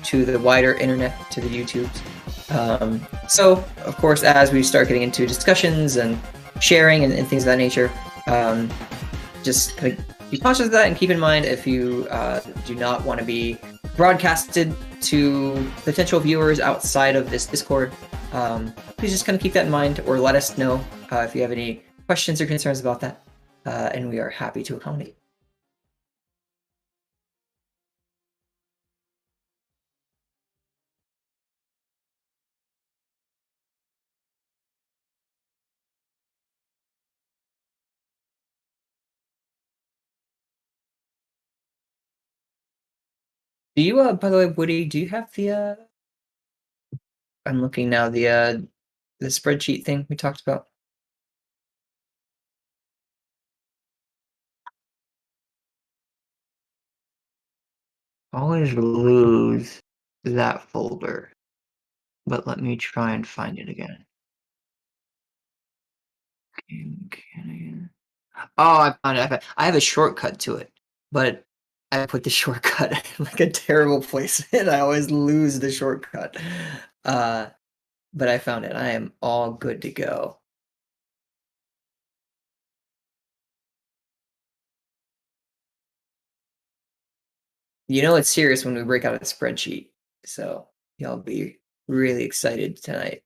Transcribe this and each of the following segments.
to the wider internet, to the YouTubes. So, of course, as we start getting into discussions and sharing and things of that nature, just kind of be conscious of that and keep in mind if you do not want to be broadcasted to potential viewers outside of this Discord, please just kind of keep that in mind or let us know if you have any questions or concerns about that, and we are happy to accommodate. Do you, by the way, Woody, do you have the, I'm looking now, the spreadsheet thing we talked about? Always lose that folder, but let me try and find it again. Oh, I found it. I have a shortcut to it, but I put the shortcut in like a terrible place, and I always lose the shortcut. But I found it. I am all good to go. You know it's serious when we break out a spreadsheet, so y'all be really excited tonight.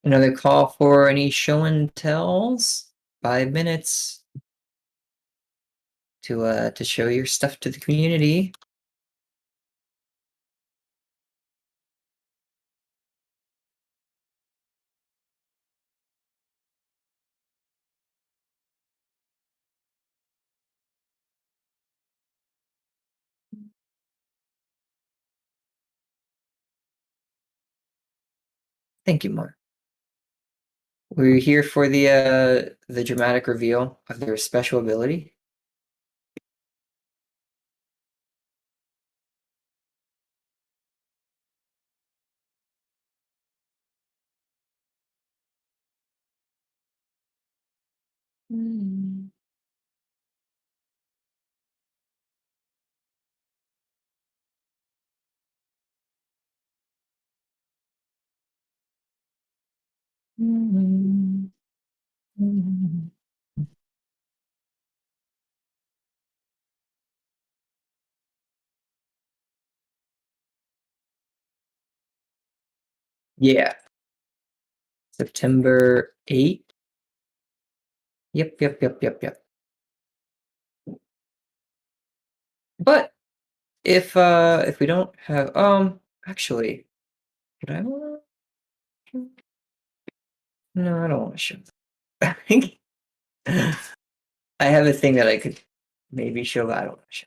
Another call for any show and tells. 5 minutes to show your stuff to the community. Thank you, Mark. We're here for the dramatic reveal of their special ability. Yeah. September 8th. Yep. But if we don't have actually, could I wanna no, I don't want to show that. I have a thing that I could maybe show, but I don't want to show.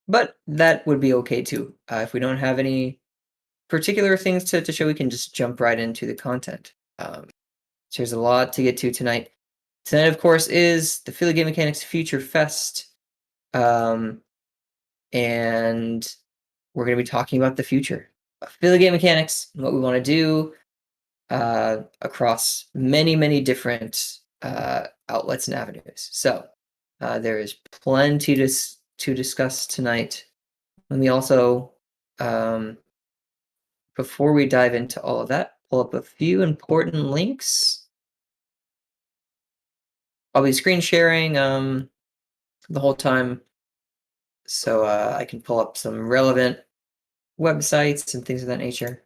But that would be okay too. If we don't have any particular things to show, we can just jump right into the content. So there's a lot to get to tonight. Tonight, of course, is the Philly Game Mechanics Future Fest. And we're going to be talking about the future of Philly Game Mechanics and what we want to do across many different outlets and avenues. So there is plenty to discuss tonight. Let me also, before we dive into all of that, pull up a few important links. I'll be screen sharing the whole time, so I can pull up some relevant websites and things of that nature.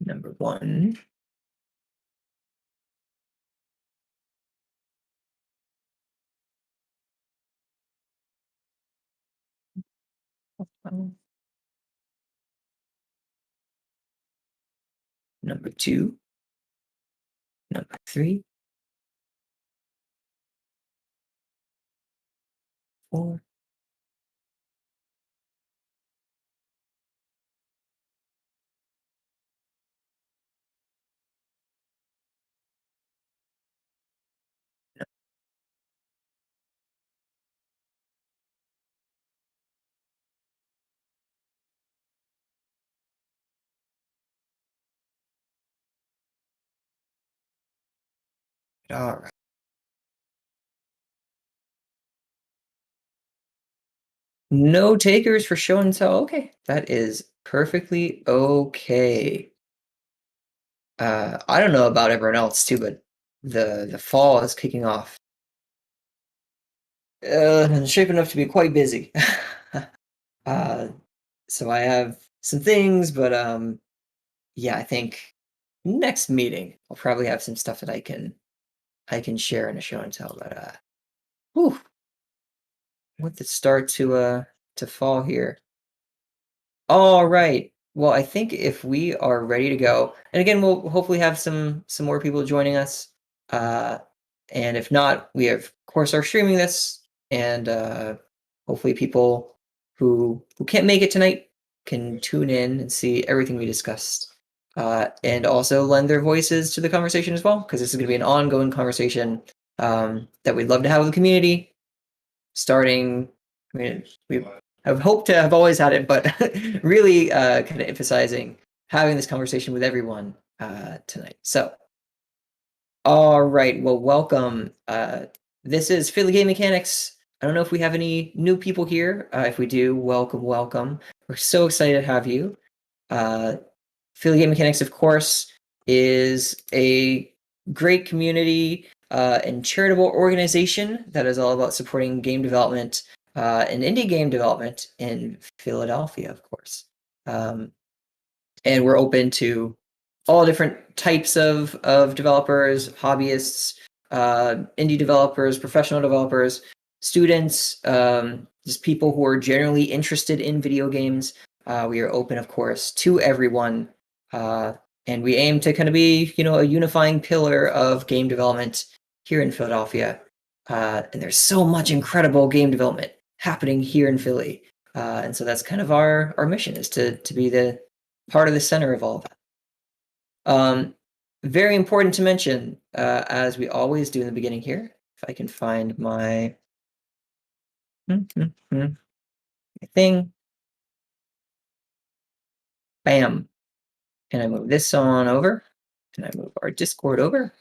Number one. Number two. Number three. Four. All right. No takers for show and tell. Okay, that is perfectly okay. I don't know about everyone else too, but the fall is kicking off. And shaping up to be quite busy. uh, so I have some things, but yeah, I think next meeting I'll probably have some stuff that I can share in a show and tell. But whew, what the start to fall here. All right. Well, I think if we are ready to go, and again, we'll hopefully have some more people joining us. Uh, and if not, we of course are streaming this, and hopefully people who can't make it tonight can tune in and see everything we discussed, and also lend their voices to the conversation as well, because this is going to be an ongoing conversation that we'd love to have with the community. Starting, I mean, we have hoped to have always had it, but really kind of emphasizing having this conversation with everyone tonight. So, all right, well, welcome. This is Philly Game Mechanics. I don't know if we have any new people here. If we do, welcome, welcome. We're so excited to have you. Philly Game Mechanics, of course, is a great community and charitable organization that is all about supporting game development and indie game development in Philadelphia, of course. And we're open to all different types of developers, hobbyists, indie developers, professional developers, students, just people who are generally interested in video games. We are open, of course, to everyone. And we aim to kind of be, a unifying pillar of game development here in Philadelphia. And there's so much incredible game development happening here in Philly. And so that's kind of our mission, is to be the part of the center of all of that. Very important to mention, as we always do in the beginning here, if I can find my thing. Bam. And I move this on over, and I move our Discord over.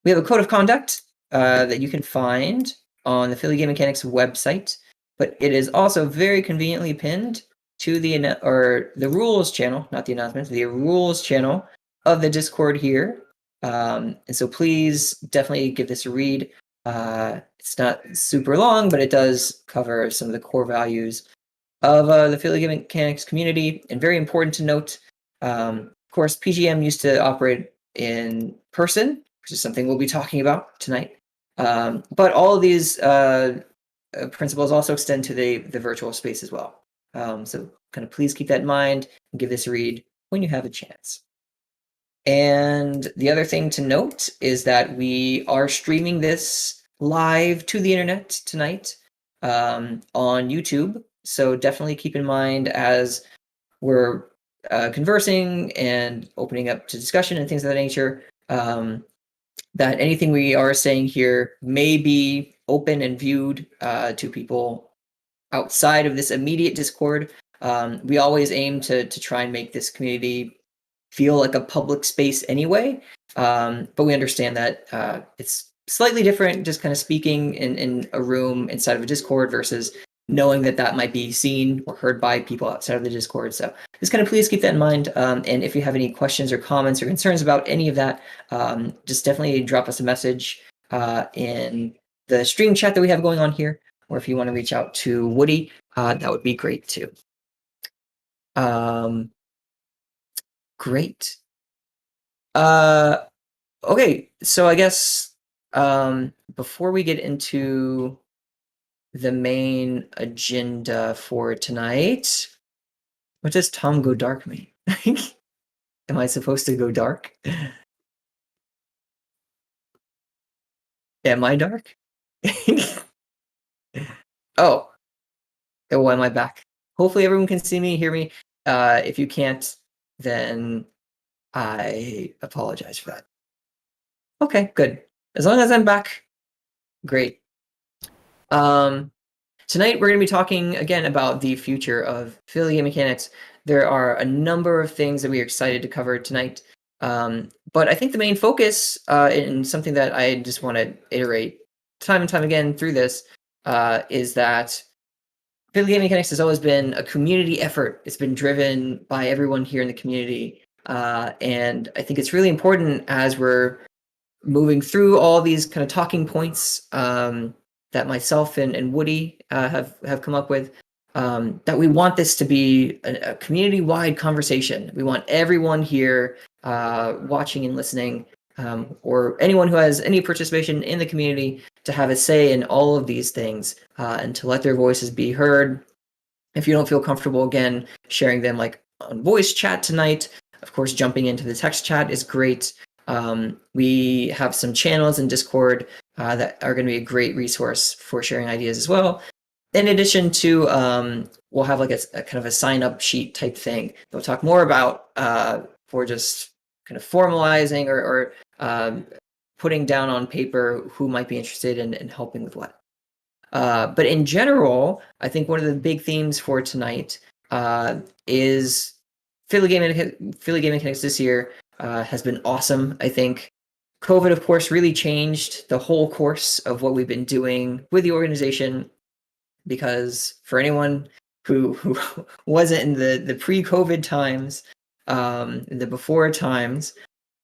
We have a code of conduct that you can find on the Philly Game Mechanics website, but it is also very conveniently pinned to the rules channel, not the announcements, the rules channel of the Discord here. And so please definitely give this a read. It's not super long, but it does cover some of the core values of the Philly Game Mechanics community. And very important to note, of course, PGM used to operate in person, which is something we'll be talking about tonight. But all of these principles also extend to the virtual space as well. So kind of please keep that in mind and give this a read when you have a chance. And the other thing to note is that we are streaming this live to the internet tonight on YouTube. So definitely keep in mind, as we're conversing and opening up to discussion and things of that nature, that anything we are saying here may be open and viewed to people outside of this immediate Discord. We always aim to try and make this community feel like a public space anyway, but we understand that it's slightly different just kind of speaking in a room inside of a Discord versus knowing that might be seen or heard by people outside of the Discord. So just kind of please keep that in mind. And if you have any questions or comments or concerns about any of that, just definitely drop us a message in the stream chat that we have going on here, or if you want to reach out to Woody, that would be great too. Great. Okay, so I guess before we get into the main agenda for tonight, what does Tom go dark mean? Am I supposed to go dark? Am I dark? Oh, oh, am I back? Hopefully everyone can see me, hear me. If you can't, then I apologize for that. Okay, good. As long as I'm back, great. Um, Tonight we're going to be talking again about the future of Philly game mechanics. There are a number of things that we are excited to cover tonight, but I think the main focus, and something that I just want to iterate time and time again through this, is that Philly game mechanics has always been a community effort. It's been driven by everyone here in the community, and I think it's really important as we're moving through all these kind of talking points that myself and Woody have come up with. That we want this to be a community-wide conversation. We want everyone here watching and listening, or anyone who has any participation in the community to have a say in all of these things and to let their voices be heard. If you don't feel comfortable, again, sharing them like on voice chat tonight, of course, jumping into the text chat is great. We have some channels in Discord that are going to be a great resource for sharing ideas as well. In addition to, we'll have like a kind of a sign up sheet type thing. We'll talk more about for just kind of formalizing or putting down on paper who might be interested in helping with what. But in general, I think one of the big themes for tonight is Philly Game Mechanics this year has been awesome. I think COVID, of course, really changed the whole course of what we've been doing with the organization. Because for anyone who wasn't in the pre-COVID times, the before times,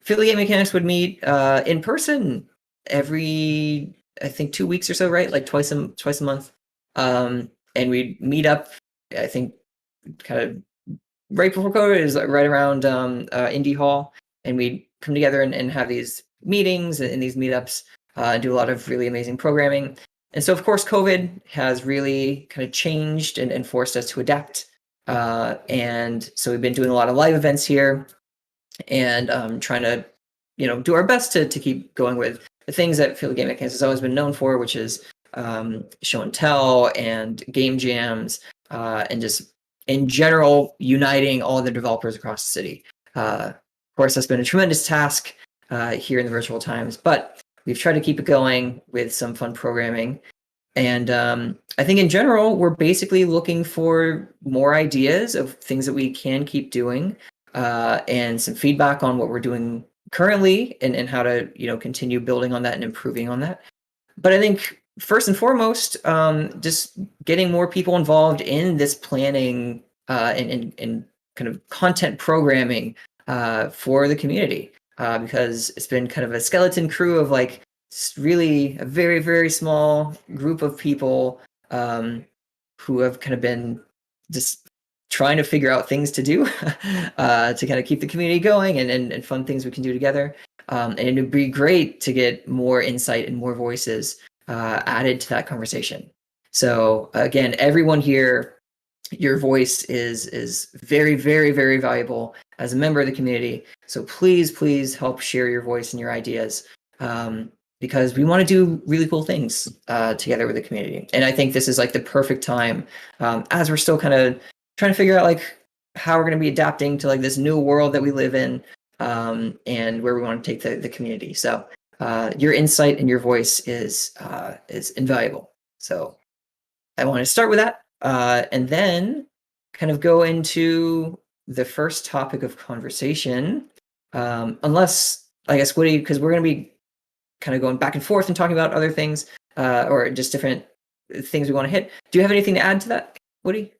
Philly Game Mechanics would meet in person every, I think, 2 weeks or so, right? Like twice a month. And we'd meet up, I think, kind of right before COVID. It was like right around Indie Hall, and we'd come together and have these meetings and these meetups, do a lot of really amazing programming. And so, of course, COVID has really kind of changed and forced us to adapt. And so we've been doing a lot of live events here and trying to, do our best to keep going with the things that Philly Game Mechanics has always been known for, which is show and tell and game jams, and just in general uniting all the developers across the city. Of course, that's been a tremendous task here in the virtual times, but we've tried to keep it going with some fun programming. And I think in general, we're basically looking for more ideas of things that we can keep doing, and some feedback on what we're doing currently and how to, continue building on that and improving on that. But I think first and foremost, just getting more people involved in this planning and kind of content programming for the community, because it's been kind of a skeleton crew of like really a very, very small group of people who have kind of been just trying to figure out things to do to kind of keep the community going and fun things we can do together. And it'd be great to get more insight and more voices added to that conversation. So again, everyone here, your voice is very, very, very valuable as a member of the community. So please help share your voice and your ideas, because we want to do really cool things together with the community. And I think this is like the perfect time, as we're still kind of trying to figure out like how we're going to be adapting to like this new world that we live in, and where we want to take the community. So your insight and your voice is invaluable. So I want to start with that, and then kind of go into the first topic of conversation. Unless, I guess, Woody, because we're going to be kind of going back and forth and talking about other things, or just different things we want to hit. Do you have anything to add to that, Woody?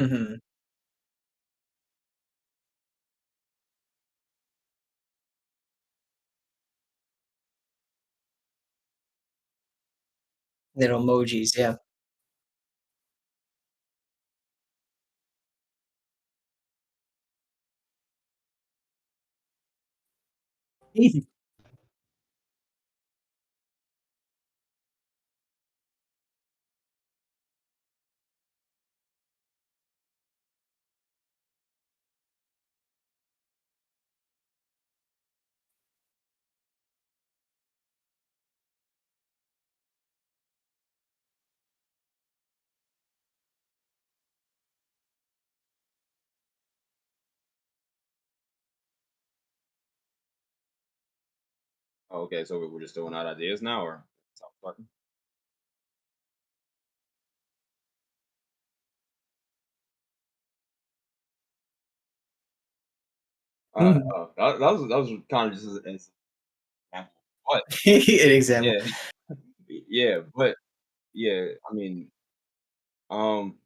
Hmm. Little emojis, yeah. Oh, okay, so we're just throwing out ideas now, or stop talking? Mhm. That was kind of just as example, but An example. yeah, yeah, but yeah, I mean, um,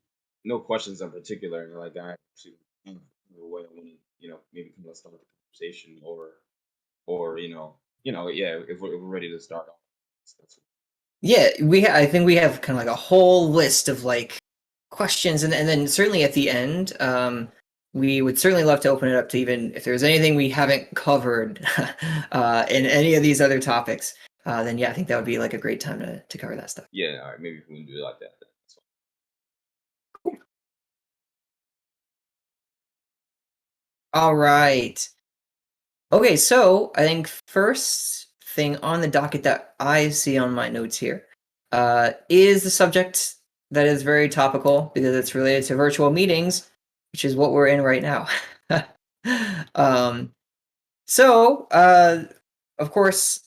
no questions in particular. Like I actually kind of the way I want to, maybe kind of start the conversation, or yeah, if we're ready to start off, that's Yeah, I think we have kind of like a whole list of like questions, and then certainly at the end, we would certainly love to open it up to even if there's anything we haven't covered in any of these other topics. Then yeah, I think that would be like a great time to cover that stuff. yeah. All right, maybe if we can do it like that, that's fine. All right. Okay, so I think first thing on the docket that I see on my notes here is the subject that is very topical because it's related to virtual meetings, which is what we're in right now. um, so, of course,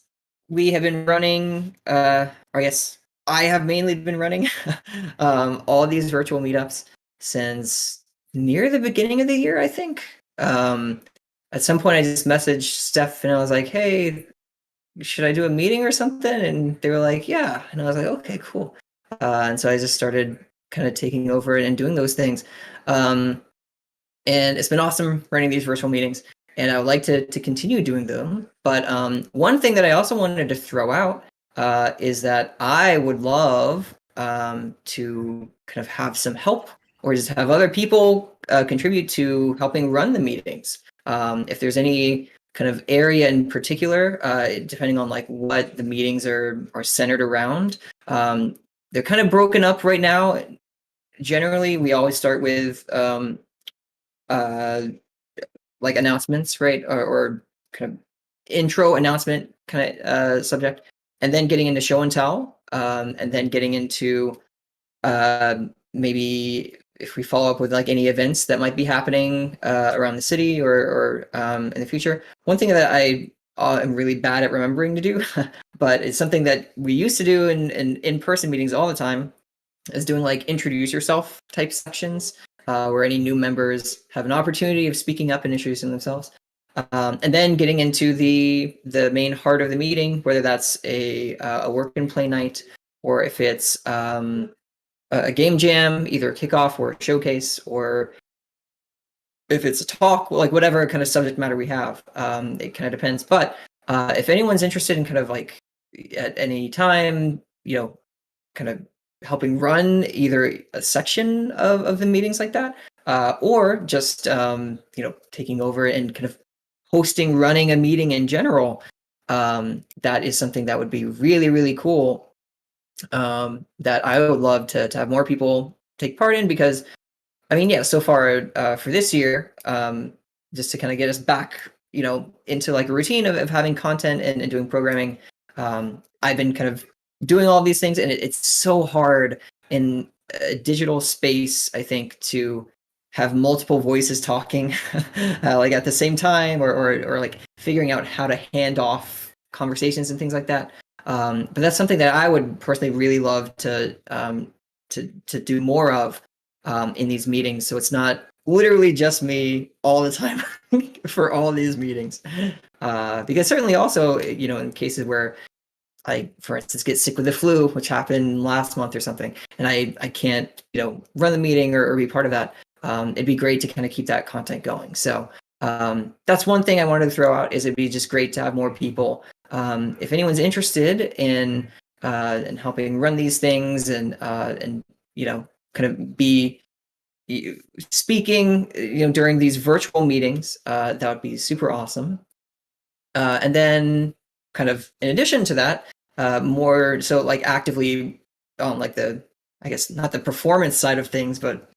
we have been running, or I guess I have mainly been running all these virtual meetups since near the beginning of the year, I think. At some point, I just messaged Steph and I was like, hey, should I do a meeting or something? And they were like, yeah. And I was like, okay, cool. And so I just started kind of taking over and doing those things. Um, and it's been awesome running these virtual meetings, and I would like to continue doing them. But one thing that I also wanted to throw out is that I would love to kind of have some help or just have other people contribute to helping run the meetings. If there's any kind of area in particular, depending on like what the meetings are centered around, they're kind of broken up right now. Generally, we always start with uh, like announcements, right? Or kind of intro announcement kind of subject, and then getting into show and tell, and then getting into maybe if we follow up with like any events that might be happening around the city or in the future. One thing that I am really bad at remembering to do, but it's something that we used to do in in-person meetings all the time, is doing like introduce yourself type sections where any new members have an opportunity of speaking up and introducing themselves. And then getting into the main heart of the meeting, whether that's a work and play night or if it's a game jam, either a kickoff or a showcase, or if it's a talk, like whatever kind of subject matter we have. It kind of depends. But if anyone's interested in kind of like at any time, kind of helping run either a section of the meetings like that, or just taking over and kind of hosting, running a meeting in general. That is something that would be really really cool. That I would love to have more people take part in because I mean, yeah, so far for this year, just to kind of get us back, into like a routine of having content and doing programming, I've been kind of doing all these things, and it's so hard in a digital space, I think, to have multiple voices talking like at the same time, or like figuring out how to hand off conversations and things like that. But that's something that I would personally really love to do more of in these meetings, so it's not literally just me all the time for all these meetings. Because certainly also, in cases where I, for instance, get sick with the flu, which happened last month or something, and I can't, run the meeting or be part of that. it'd be great to kind of keep that content going. So that's one thing I wanted to throw out, is it'd be just great to have more people. If anyone's interested in helping run these things and kind of be speaking during these virtual meetings, that would be super awesome. And then kind of in addition to that, more so like actively on like I guess not the performance side of things, but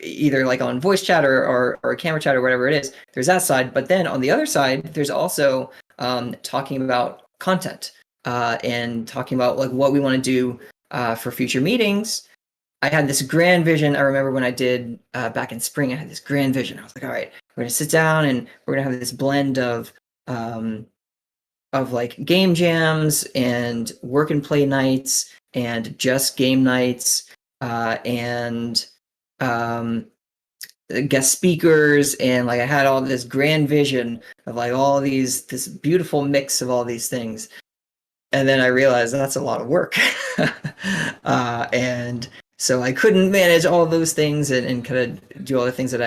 either like on voice chat or camera chat or whatever it is, there's that side. But then on the other side, there's also talking about content and talking about like what we want to do for future meetings. I had this grand vision. I remember when I did back in spring, I had this grand vision. I was like, all right, we're gonna sit down and we're gonna have this blend of like game jams and work and play nights and just game nights and guest speakers, and like I had all this grand vision of like this beautiful mix of all these things. And then I realized that's a lot of work. And so I couldn't manage all those things and kind of do all the things that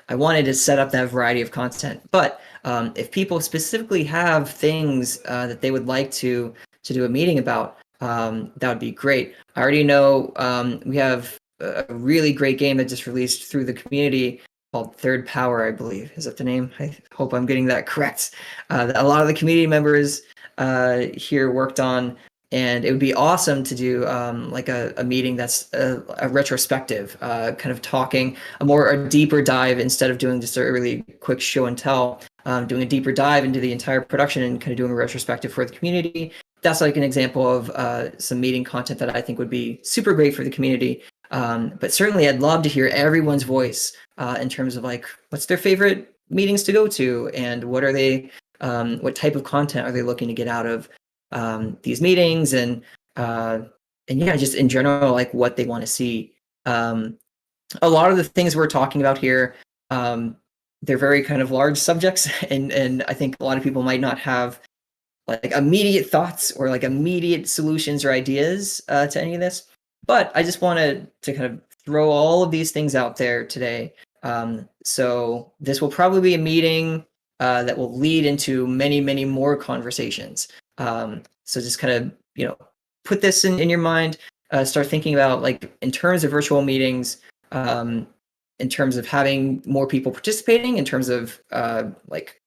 I wanted to set up that variety of content. But if people specifically have things that they would like to do a meeting about, that would be great. I already know we have a really great game that just released through the community called Third Power, I believe. Is that the name? I hope I'm getting that correct. A lot of the community members here worked on, and it would be awesome to do like a meeting that's a retrospective, kind of talking a deeper dive instead of doing just a really quick show and tell, doing a deeper dive into the entire production and kind of doing a retrospective for the community. That's like an example of some meeting content that I think would be super great for the community. But certainly I'd love to hear everyone's voice in terms of like what's their favorite meetings to go to, and what are they what type of content are they looking to get out of these meetings, and yeah, just in general, like what they want to see. A lot of the things we're talking about here, they're very kind of large subjects, and I think a lot of people might not have like immediate thoughts or like immediate solutions or ideas to any of this. But I just wanted to kind of throw all of these things out there today. So this will probably be a meeting that will lead into many, many more conversations. So just kind of, put this in your mind, start thinking about like in terms of virtual meetings, in terms of having more people participating, in terms of like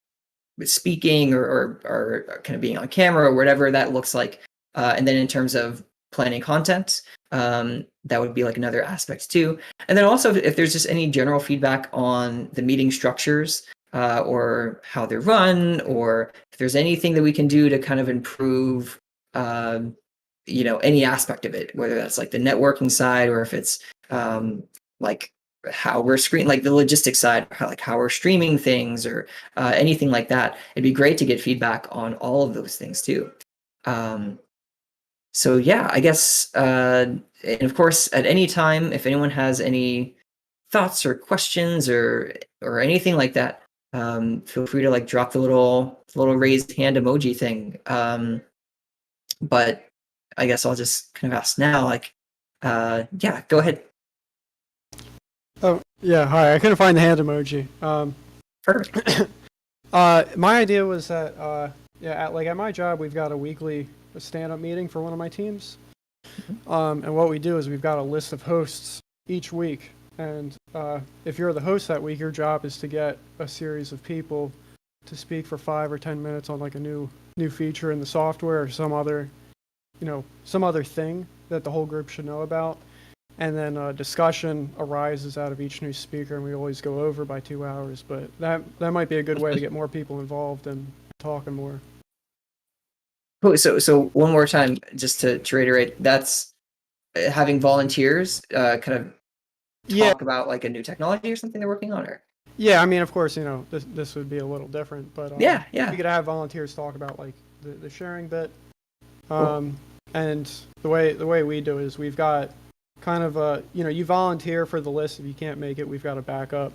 speaking or kind of being on camera or whatever that looks like. And then in terms of planning content, that would be like another aspect too. And then also if there's just any general feedback on the meeting structures, or how they're run, or if there's anything that we can do to kind of improve, any aspect of it, whether that's like the networking side, or if it's like how we're like the logistics side, how we're streaming things, or anything like that. It'd be great to get feedback on all of those things too. So yeah, I guess, and of course, at any time, if anyone has any thoughts or questions or anything like that, feel free to like drop the little raised hand emoji thing. But I guess I'll just kind of ask now, like, yeah, go ahead. Oh, yeah, hi. I couldn't find the hand emoji. Perfect. My idea was that, at my job, we've got a weekly stand-up meeting for one of my teams. And what we do is we've got a list of hosts each week. And if you're the host that week, your job is to get a series of people to speak for 5 or 10 minutes on like a new feature in the software, or some other thing that the whole group should know about. And then a discussion arises out of each new speaker, and we always go over by 2 hours. But that might be a good way to get more people involved and talking more. Cool. So one more time, just to reiterate, that's having volunteers kind of talk about like a new technology or something they're working on, or? Yeah, I mean, of course, this would be a little different, but yeah, we could have volunteers talk about like the sharing bit. Cool. And the way we do it is we've got kind of you volunteer for the list. If you can't make it, we've got a backup,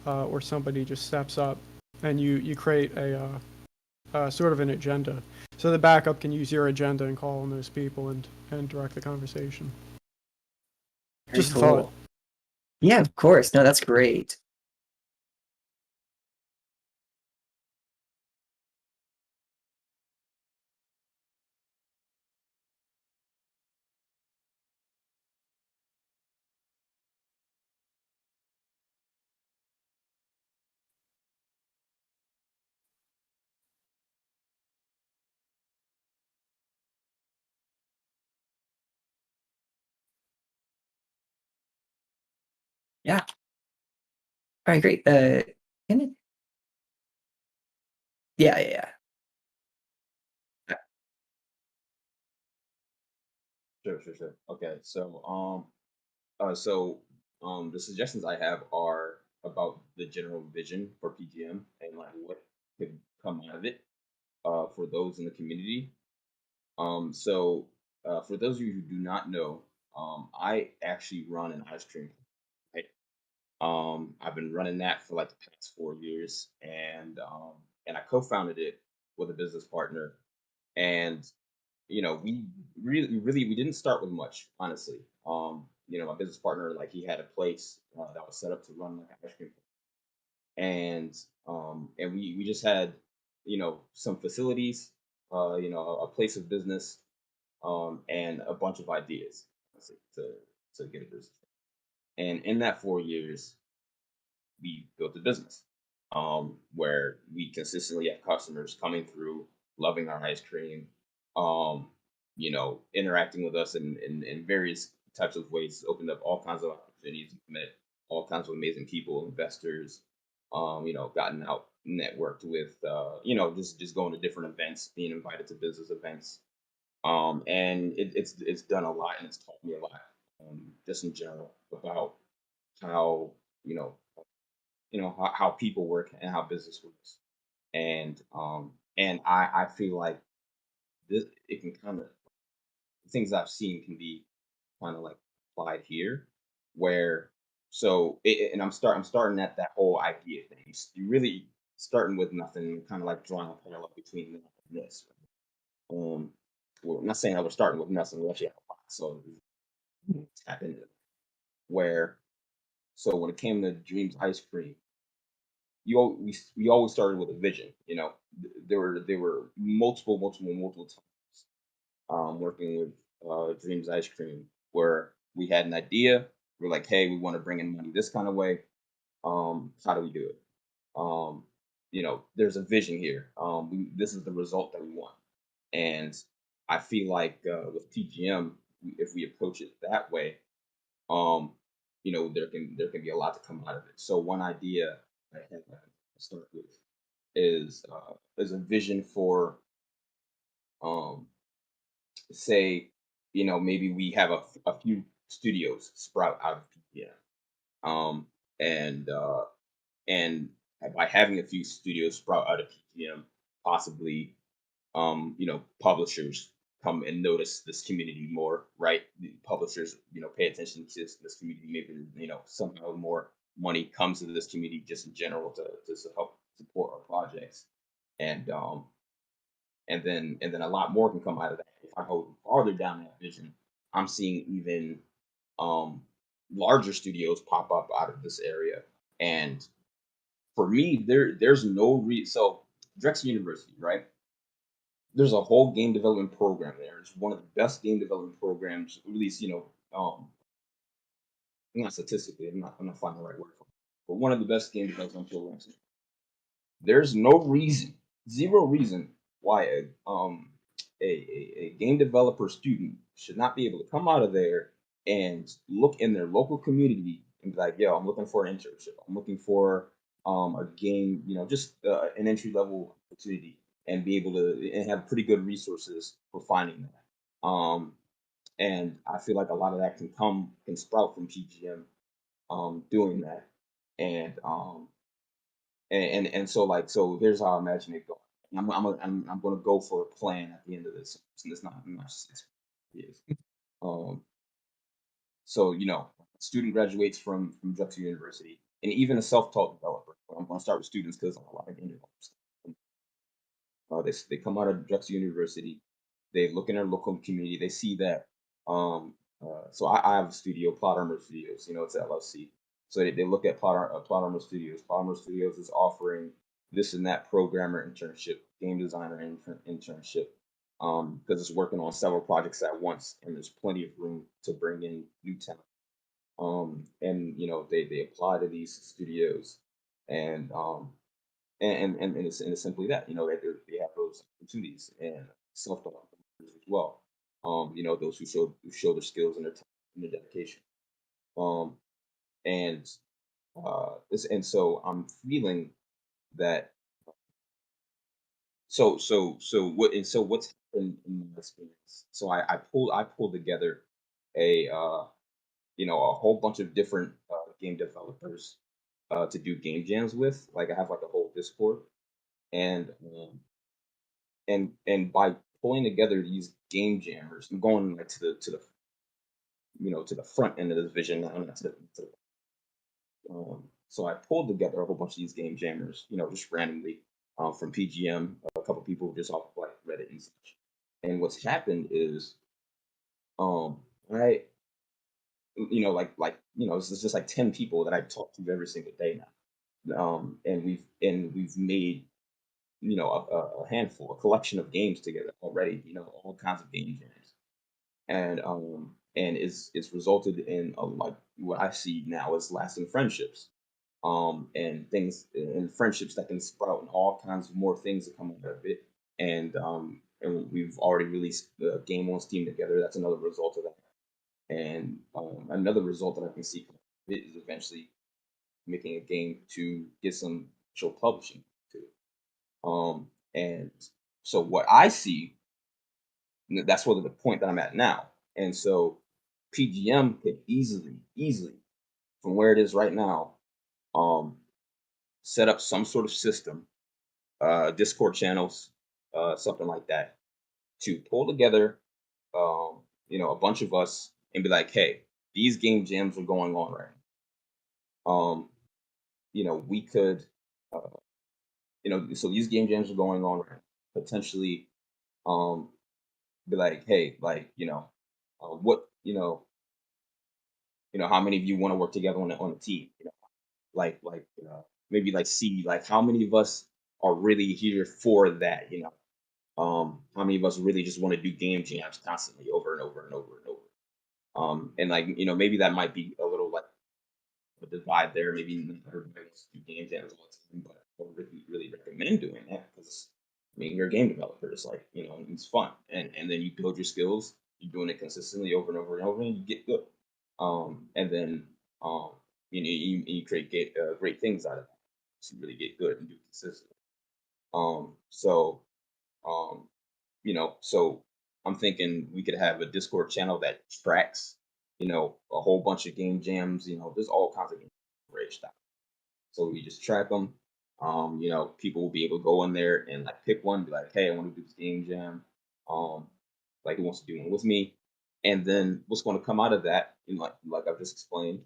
or somebody just steps up, and you create a sort of an agenda. So the backup can use your agenda and call on those people and direct the conversation. Very Just cool. a thought. Yeah, of course. No, that's great. Yeah. All right, great. Can it- yeah, yeah, yeah. Sure, sure, sure. Okay, the suggestions I have are about the general vision for PGM and like what could come out of it for those in the community. For those of you who do not know, I actually run an ice cream. Right? I've been running that for like the past 4 years, and I co-founded it with a business partner, and we really we didn't start with much, honestly. My business partner, like, he had a place that was set up to run like an ice cream, and we just had some facilities, a place of business, and a bunch of ideas, honestly, to get a business. And in that 4 years, we built a business where we consistently have customers coming through, loving our ice cream, um, interacting with us in various types of ways, opened up all kinds of opportunities, met all kinds of amazing people, investors, gotten out, networked with, just going to different events, being invited to business events. And it's done a lot, and it's taught me a lot, just in general, about how you know how people work and how business works. And I feel like this it can kind of things I've seen can be kind of like applied here, where and I'm starting at that whole idea thing. You really starting with nothing, kind of like drawing a parallel between that and this. Um, well, I'm not saying that we're starting with nothing. We actually have a lot, so tap into it. Where when it came to Dreams Ice Cream, we always started with a vision. There were multiple times working with Dreams Ice Cream where we had an idea. We're like, hey, we want to bring in money this kind of way. How do we do it? There's a vision here. This is the result that we want, and I feel like with TGM, if we approach it that way, um, there can be a lot to come out of it. So one idea I have to start with is a vision for, um, say, maybe we have a few studios sprout out of PTM, and and by having a few studios sprout out of PTM, possibly, publishers come and notice this community more, right? The publishers, pay attention to this community. Maybe, somehow more money comes to this community just in general to help support our projects. And um and then and then a lot more can come out of that. If I go farther down that vision, I'm seeing even um larger studios pop up out of this area. And for me, there's no so Drexel University, right? There's a whole game development program there. It's one of the best game development programs, at least, not statistically, I'm not finding the right word for it, but one of the best game development programs. There's no reason, zero reason, why a game developer student should not be able to come out of there and look in their local community and be like, yo, I'm looking for an internship. I'm looking for a game, just an entry level opportunity, and be able to and have pretty good resources for finding that. And I feel like a lot of that can sprout from PGM doing that. And um and and, and so like so here's how I imagine it going. I'm gonna go for a plan at the end of this. And it's not, I'm not six years. Um, student graduates from Drexel University, and even a self-taught developer. I'm gonna start with students because a lot of game developers. They come out of Drexel University, they look in their local community, they see that. So I have a studio, Plot Armor Studios. It's LLC. So they look at Plot Studios. Plot Studios is offering this and that programmer internship, game designer internship, because it's working on several projects at once, and there's plenty of room to bring in new talent. And they apply to these studios, and it's simply that they have those opportunities and self-taught as well. Those who show their skills and their time and their dedication. Um, and so I'm feeling that. So what's happened in my experience? So I pulled together a whole bunch of different game developers to do game jams with. Like I have like a whole Discord, and by pulling together these game jammers, I'm going like to the front end of this vision now, not so I pulled together a whole bunch of these game jammers, just randomly from PGM, a couple people just off of like Reddit and such. And what's happened is, I, this is just like 10 people that I talk to every single day now. And we've made a handful, a collection of games together already. All kinds of game jams, and it's resulted in like what I see now as lasting friendships, and things and friendships that can sprout and all kinds of more things that come out of it. And we've already released the game on Steam together. That's another result of that. And another result that I can see from it is eventually making a game to get some actual publishing to. And so what I see, that's where the point that I'm at now. And so PGM could easily, from where it is right now, um, set up some sort of system, Discord channels, something like that, to pull together, a bunch of us and be like, hey, these game jams are going on right now. We could, uh, so these game jams are going on right now. Potentially, um, be like, hey, like, what, how many of you want to work together on a team? Maybe like see like how many of us are really here for that. How many of us really just want to do game jams constantly over and over and over and over. And like maybe that might be a little like a divide there. Maybe not everybody wants to do game jams all the time, but I would really recommend doing that because I mean you're a game developer. It's like it's fun, and then you build your skills. You're doing it consistently over and over and over, and you get good. And then um, you create great things out of that. So you really get good and do it consistently. So um, so I'm thinking we could have a Discord channel that tracks, a whole bunch of game jams. There's all kinds of game great stuff. So we just track them. People will be able to go in there and like pick one, be like, hey, I want to do this game jam. Um, like who wants to do one with me? And then what's going to come out of that, like I've just explained,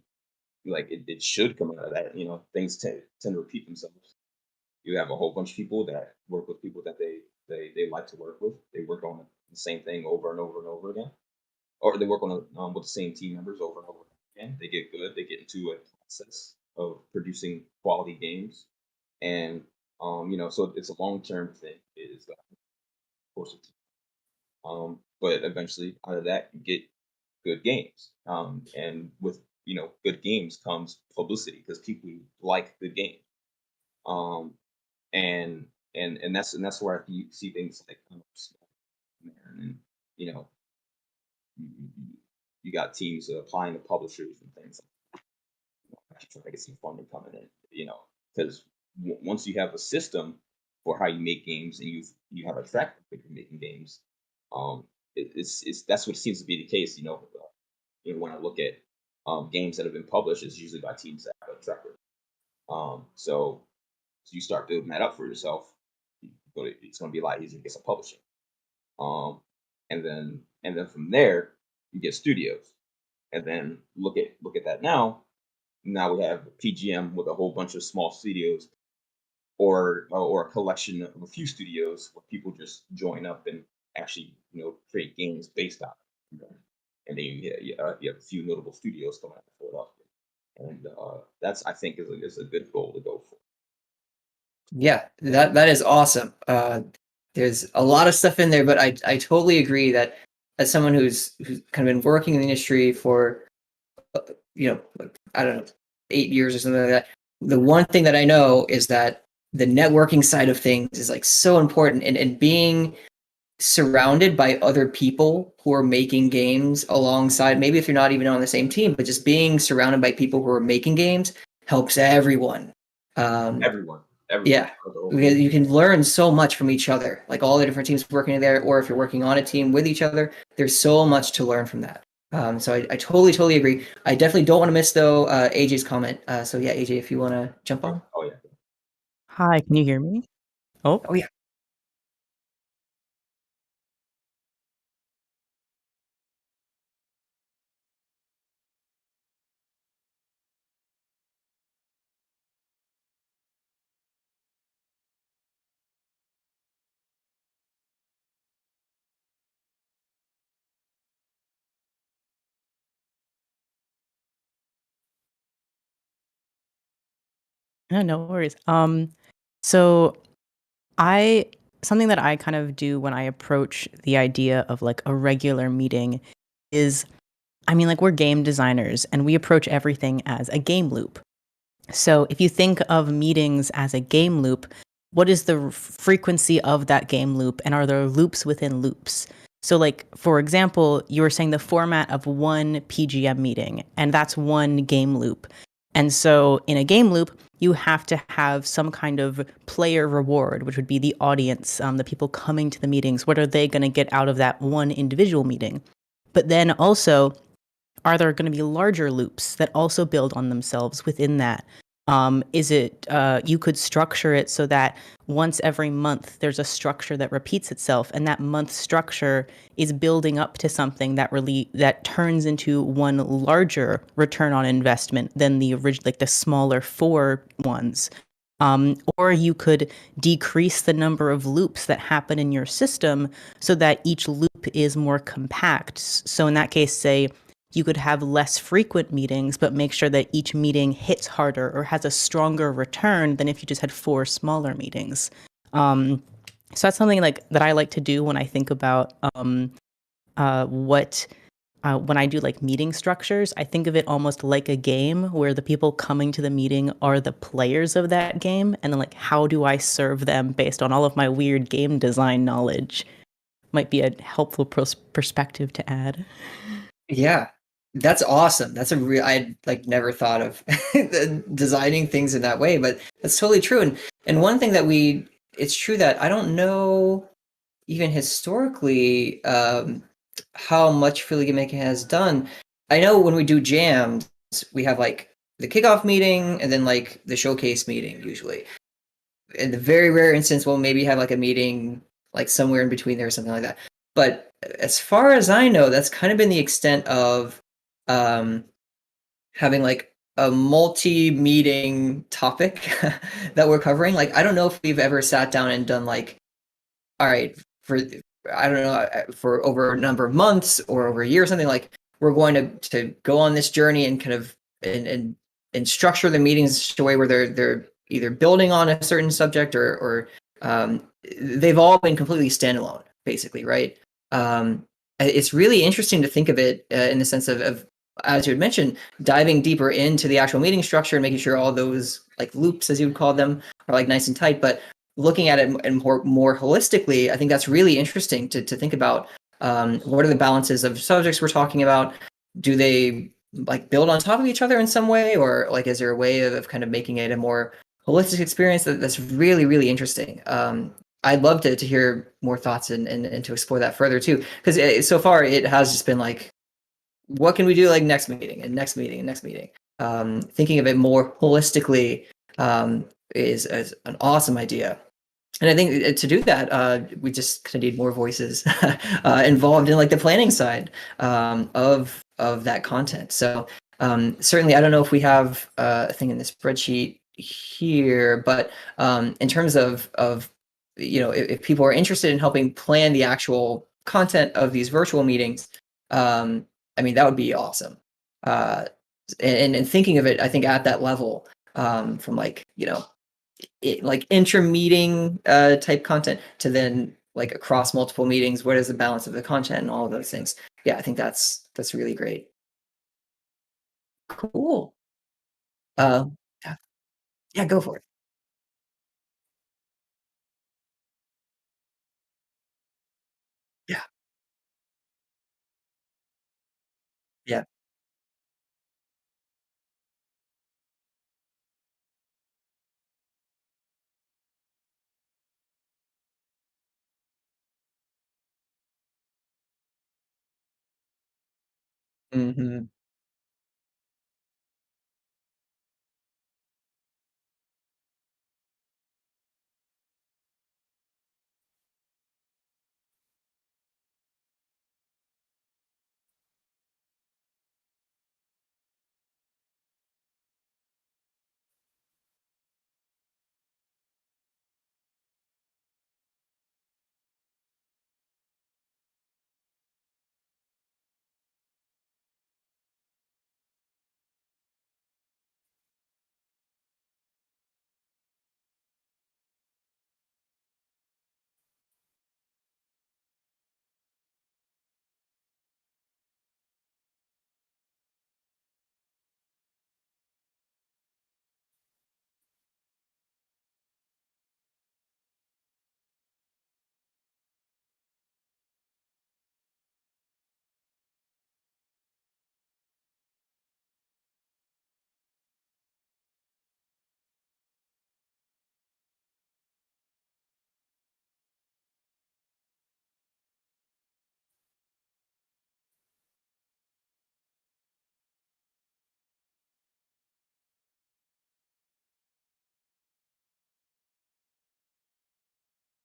like it should come out of that. Things tend to repeat themselves. You have a whole bunch of people that work with people that they like to work with. They work on the same thing over and over and over again, or they work on with the same team members over and over again. They get good. They get into a process of producing quality games, and so it's a long term thing. It is the course of time. But eventually, out of that, you get good games. And with good games comes publicity because people like good games. Um, and that's where see things like there. And you know you got teams applying to publishers and things actually trying to get some funding coming in, because once you have a system for how you make games and you have a track record for making games, um it's that's what seems to be the case. When I look at games that have been published, it's usually by teams that have a track record. So you start building that up for yourself, it's going to be a lot easier to get some publishing. Um, and then from there you get studios, and then look at that now. Now we have PGM with a whole bunch of small studios, or a collection of a few studios where people just join up and actually create games based on it. And then you have a few notable studios coming out of Philadelphia. and that's, I think, is a good goal to go for. Yeah, that is awesome. There's a lot of stuff in there, but I totally agree that as someone who's kind of been working in the industry for like, I don't know, 8 years or something like that, the one thing that I know is that the networking side of things is like so important, and being surrounded by other people who are making games alongside, maybe if you're not even on the same team, but just being surrounded by people who are making games helps everyone. Um, Everyone, everyone, yeah, the whole because community. you can learn so much from each other, like all the different teams working there, or if you're working on a team with each other, there's so much to learn from that. So I totally agree. I definitely don't want to miss though AJ's comment. So yeah, AJ, if you want to jump on. Oh yeah. Hi, can you hear me? Oh, Oh yeah. yeah, no worries. So I something that I kind of do when I approach the idea of like a regular meeting is, I mean, like we're game designers and we approach everything as a game loop. So if you think of meetings as a game loop, what is the frequency of that game loop, and are there loops within loops? So like, for example, you were saying the format of one PGM meeting, and that's one game loop. And so in a game loop, you have to have some kind of player reward, which would be the audience, the people coming to the meetings. What are they going to get out of that one individual meeting? But then also, are there going to be larger loops that also build on themselves within that? Is it you could structure it so that once every month there's a structure that repeats itself, and that month structure is building up to something that turns into one larger return on investment than the original, like the smaller 4 ones. Or you could decrease the number of loops that happen in your system so that each loop is more compact. So in that case, say you could have less frequent meetings, but make sure that each meeting hits harder or has a stronger return than if you just had 4 smaller meetings. So that's something like that I like to do when I think about when I do like meeting structures. I think of it almost like a game where the people coming to the meeting are the players of that game, and then like how do I serve them based on all of my weird game design knowledge? Might be a helpful perspective to add. Yeah, that's awesome. That's a real, I like never thought of designing things in that way, but that's totally true. And one thing that it's true that I don't know even historically how much Philly Game Making has done. I know when we do jams, we have like the kickoff meeting and then like the showcase meeting usually. In the very rare instance, we'll maybe have like a meeting like somewhere in between there or something like that. But as far as I know, that's kind of been the extent of um, having like a multi-meeting topic that we're covering. Like, I don't know if we've ever sat down and done like, all right, for I don't know, for over a number of months or over a year or something, like we're going to go on this journey and kind of and structure the meetings in a way where they're either building on a certain subject or they've all been completely standalone, basically, right? It's really interesting to think of it in the sense of, as you had mentioned, diving deeper into the actual meeting structure and making sure all those like loops, as you would call them, are like nice and tight. But looking at it and more holistically, I think that's really interesting to think about. What are the balances of subjects we're talking about? Do they like build on top of each other in some way, or like is there a way of kind of making it a more holistic experience that's really interesting? I'd love to hear more thoughts and to explore that further too, because so far it has just been like, what can we do like next meeting and next meeting and next meeting? Thinking of it more holistically is an awesome idea. And I think to do that, we just kind of need more voices involved in like the planning side of that content. So certainly, I don't know if we have a thing in the spreadsheet here, but in terms of if people are interested in helping plan the actual content of these virtual meetings, I mean that would be awesome. and thinking of it, I think at that level, from like, like intra-meeting type content to then like across multiple meetings, what is the balance of the content and all of those things? Yeah, I think that's really great. Cool. Uh, yeah, yeah, go for it. Yeah, yeah. Hmm.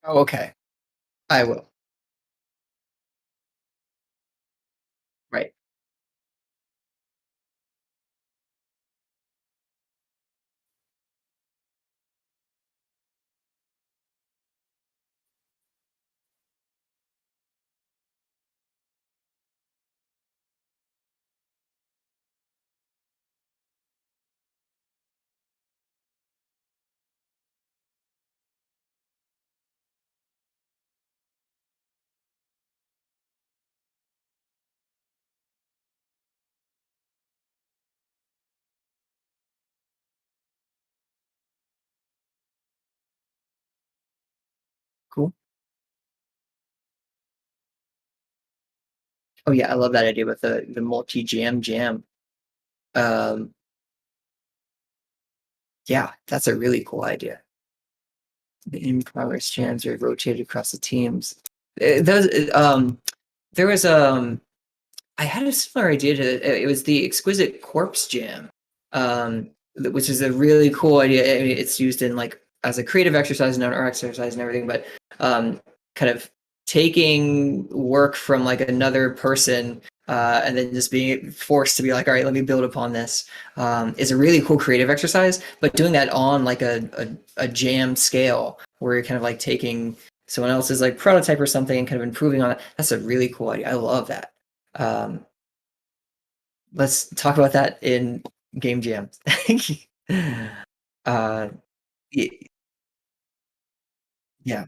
Oh, okay. I will. Right. Cool. Oh yeah, I love that idea with the multi jam. Um, yeah, that's a really cool idea. The in progress jams are rotated across the teams. Those there was I had a similar idea to it was the exquisite corpse jam, which is a really cool idea. I mean, it's used in like as a creative exercise and an art exercise and everything, but kind of taking work from like another person and then just being forced to be like, all right, let me build upon this is a really cool creative exercise. But doing that on like a jam scale where you're kind of like taking someone else's like prototype or something and kind of improving on it. That's a really cool idea. I love that. Um, let's talk about that in game jams. uh, y- yeah.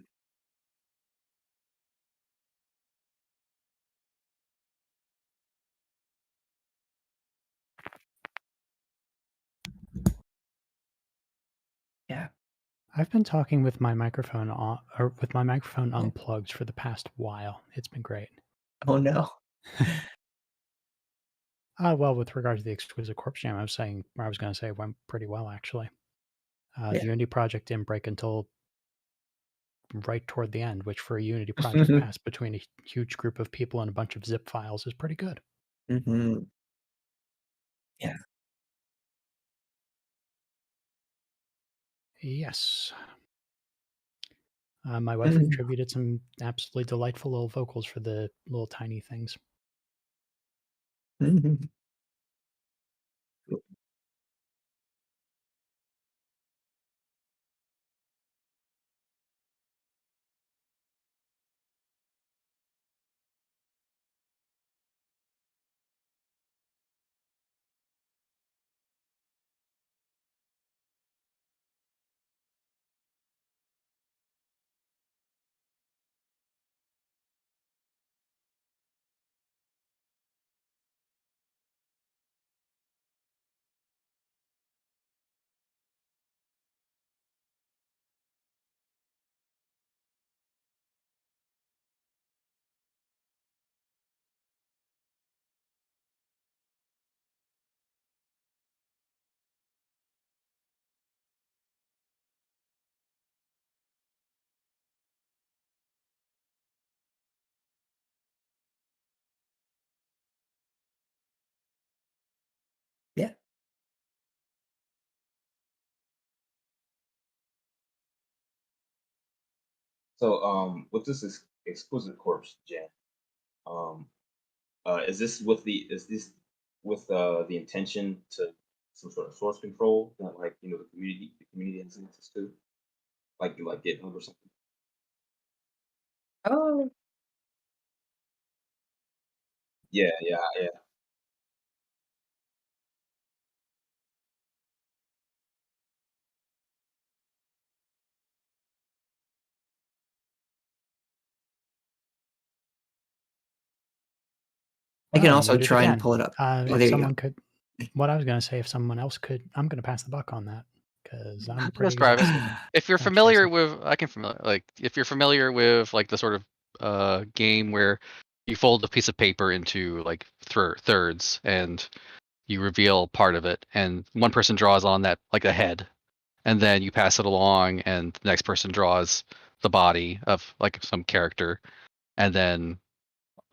Yeah. I've been talking with my microphone on, or with my microphone Oh, unplugged for the past while. It's been great. oh no. Well, with regard to the Exquisite Corpse Jam, I was going to say it went pretty well actually. Yeah. The Unity project didn't break until right toward the end, which for a Unity project passed between a huge group of people and a bunch of zip files is pretty good. Hmm. Yeah. Yes. My wife Mhm. contributed some absolutely delightful little vocals for the little tiny things. Mhm. So with this exquisite corpse jam, um, is this with the intention to some sort of source control that like the community has access to, like GitHub or something? Oh, Yeah, yeah, yeah. I can Well, also muted try and again. pull it up. Oh, If there you go. someone could, what I was going to say, if someone else could, I'm going to pass the buck on that because I'm pretty Describe it. exhausted. If you're Thanks, familiar Jason. with, if you're familiar with like the sort of game where you fold a piece of paper into like thirds and you reveal part of it, and one person draws on that like a head, and then you pass it along, and the next person draws the body of like some character, and then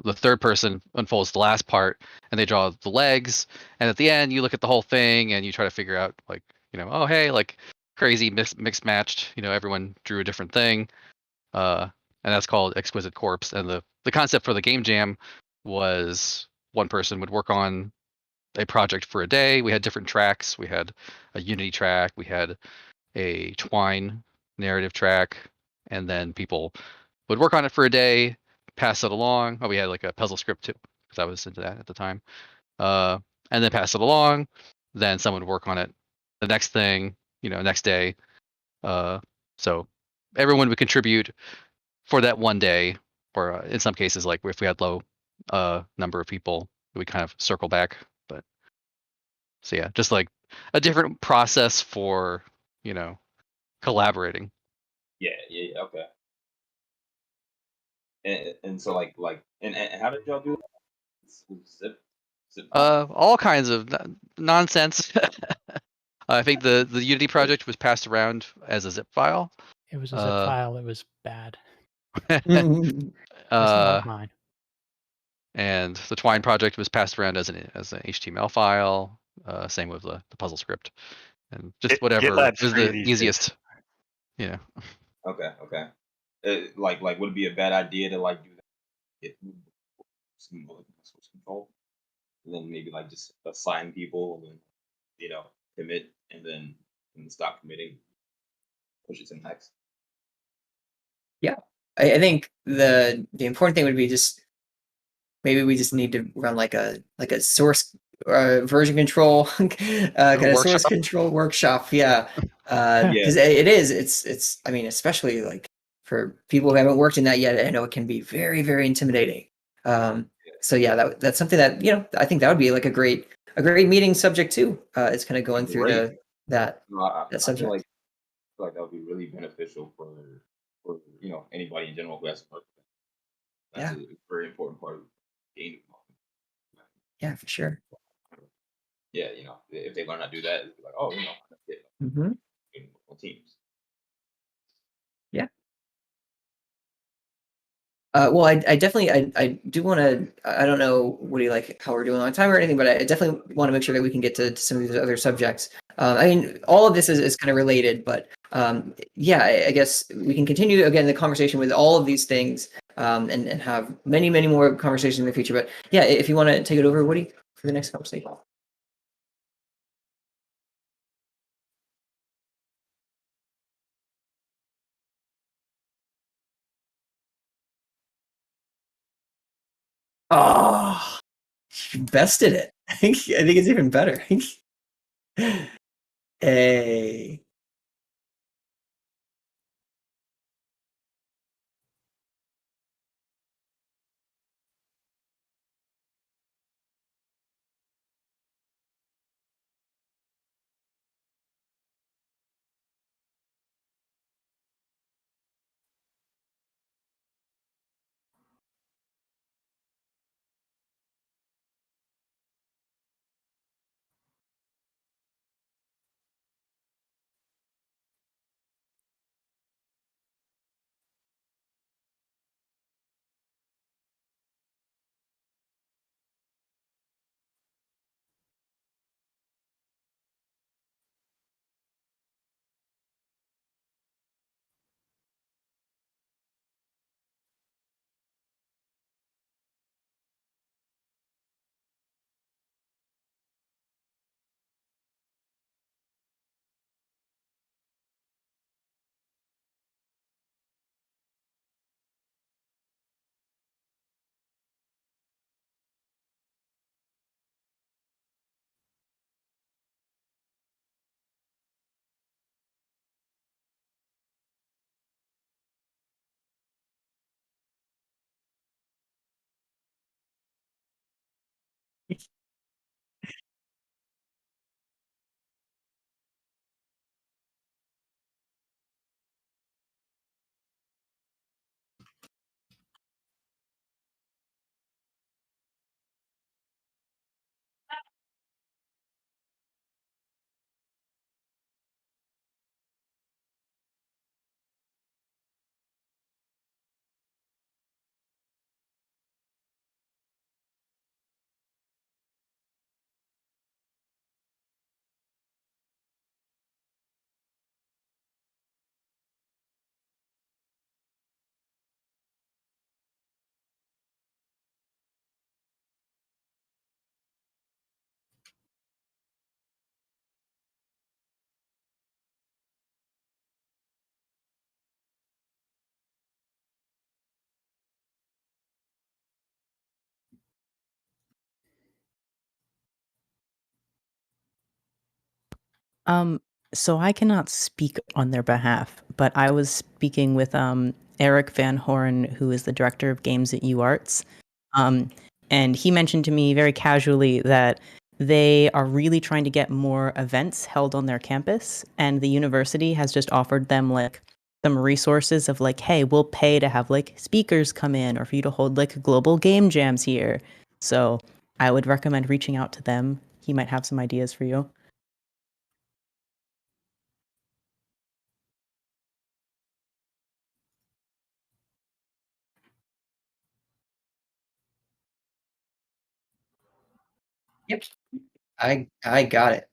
the third person unfolds the last part and they draw the legs, and at the end you look at the whole thing and you try to figure out like, oh hey, like crazy mixed matched, everyone drew a different thing, uh and that's called exquisite corpse. And the concept for the game jam was one person would work on a project for a day. We had different tracks. We had a unity track, we had a twine narrative track, and then people would work on it for a day, pass it along. Oh, we had like a puzzle script too, because I was into that at the time. Uh, and then pass it along. Then someone would work on it the next thing, next day. Uh, so everyone would contribute for that one day, or in some cases, like if we had low number of people, we kind of circle back. But so yeah, just like a different process for collaborating. Yeah, yeah, yeah, okay. And so and how did y'all do that? Zip file? All kinds of nonsense. I think the Unity project was passed around as a zip file. It was a zip file. It was bad. Mhm. It's not like uh, mine. and the Twine project was passed around as an HTML file. Same with the puzzle script, and just whatever GitLab's was free the these days. easiest. Okay, okay. Like would it be a bad idea to like do that? Get some like source control, and then maybe like just assign people and then commit and then stop committing, push it to next. Yeah, I think the important thing would be just maybe we just need to run like a source version control kind of source Workshop? control workshop. Yeah, Yeah, because it's I mean, especially like for people who haven't worked in that yet, I know it can be very, very intimidating. So yeah, that's something that I think that would be like a great meeting subject too. It's kind of going through great. that No, I subject. feel like that would be really beneficial for anybody in general who has to work. That's Yeah, a very important part of game development. yeah, for sure. Yeah, if they learn how to do that, it's like, oh, get Hmm. teams. Yeah. Well, I definitely I do want to. I don't know what do you like how we're doing on time or anything, but I definitely want to make sure that we can get to some of these other subjects. I mean, all of this is kind of related, but yeah, I guess we can continue again the conversation with all of these things, and have many more conversations in the future. But yeah, if you want to take it over, Woody, for the next conversation. Oh, you bested it. I think it's even better. Hey. Um, so I cannot speak on their behalf, but I was speaking with Eric Van Horn, who is the director of games at UArts. Um, and he mentioned to me very casually that they are really trying to get more events held on their campus, and the university has just offered them like some resources of like, hey, we'll pay to have like speakers come in or for you to hold like global game jams here. So I would recommend reaching out to them. He might have some ideas for you. Yep. I got it.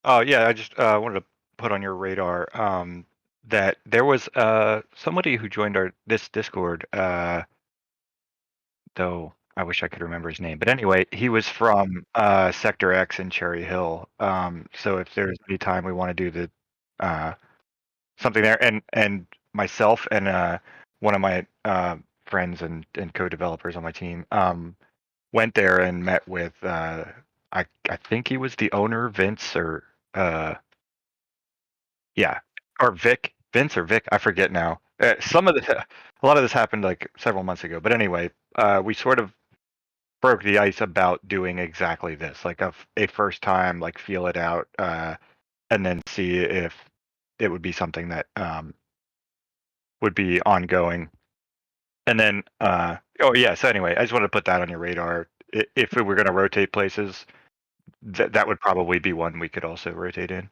Oh yeah, I just wanted to put on your radar that there was somebody who joined our this Discord, though I wish I could remember his name. But anyway, he was from Sector X in Cherry Hill. So if there's any time we want to do the something there, and myself and one of my friends and co-developers on my team went there and met with I think he was the owner, Vince, or yeah, or Vince or Vic, I forget now. Some of the a lot of this happened like several months ago, but anyway, we sort of broke the ice about doing exactly this, like a first time, like feel it out, and then see if it would be something that would be ongoing. And then, oh yeah. So anyway, I just wanted to put that on your radar. If we were going to rotate places, that would probably be one we could also rotate in.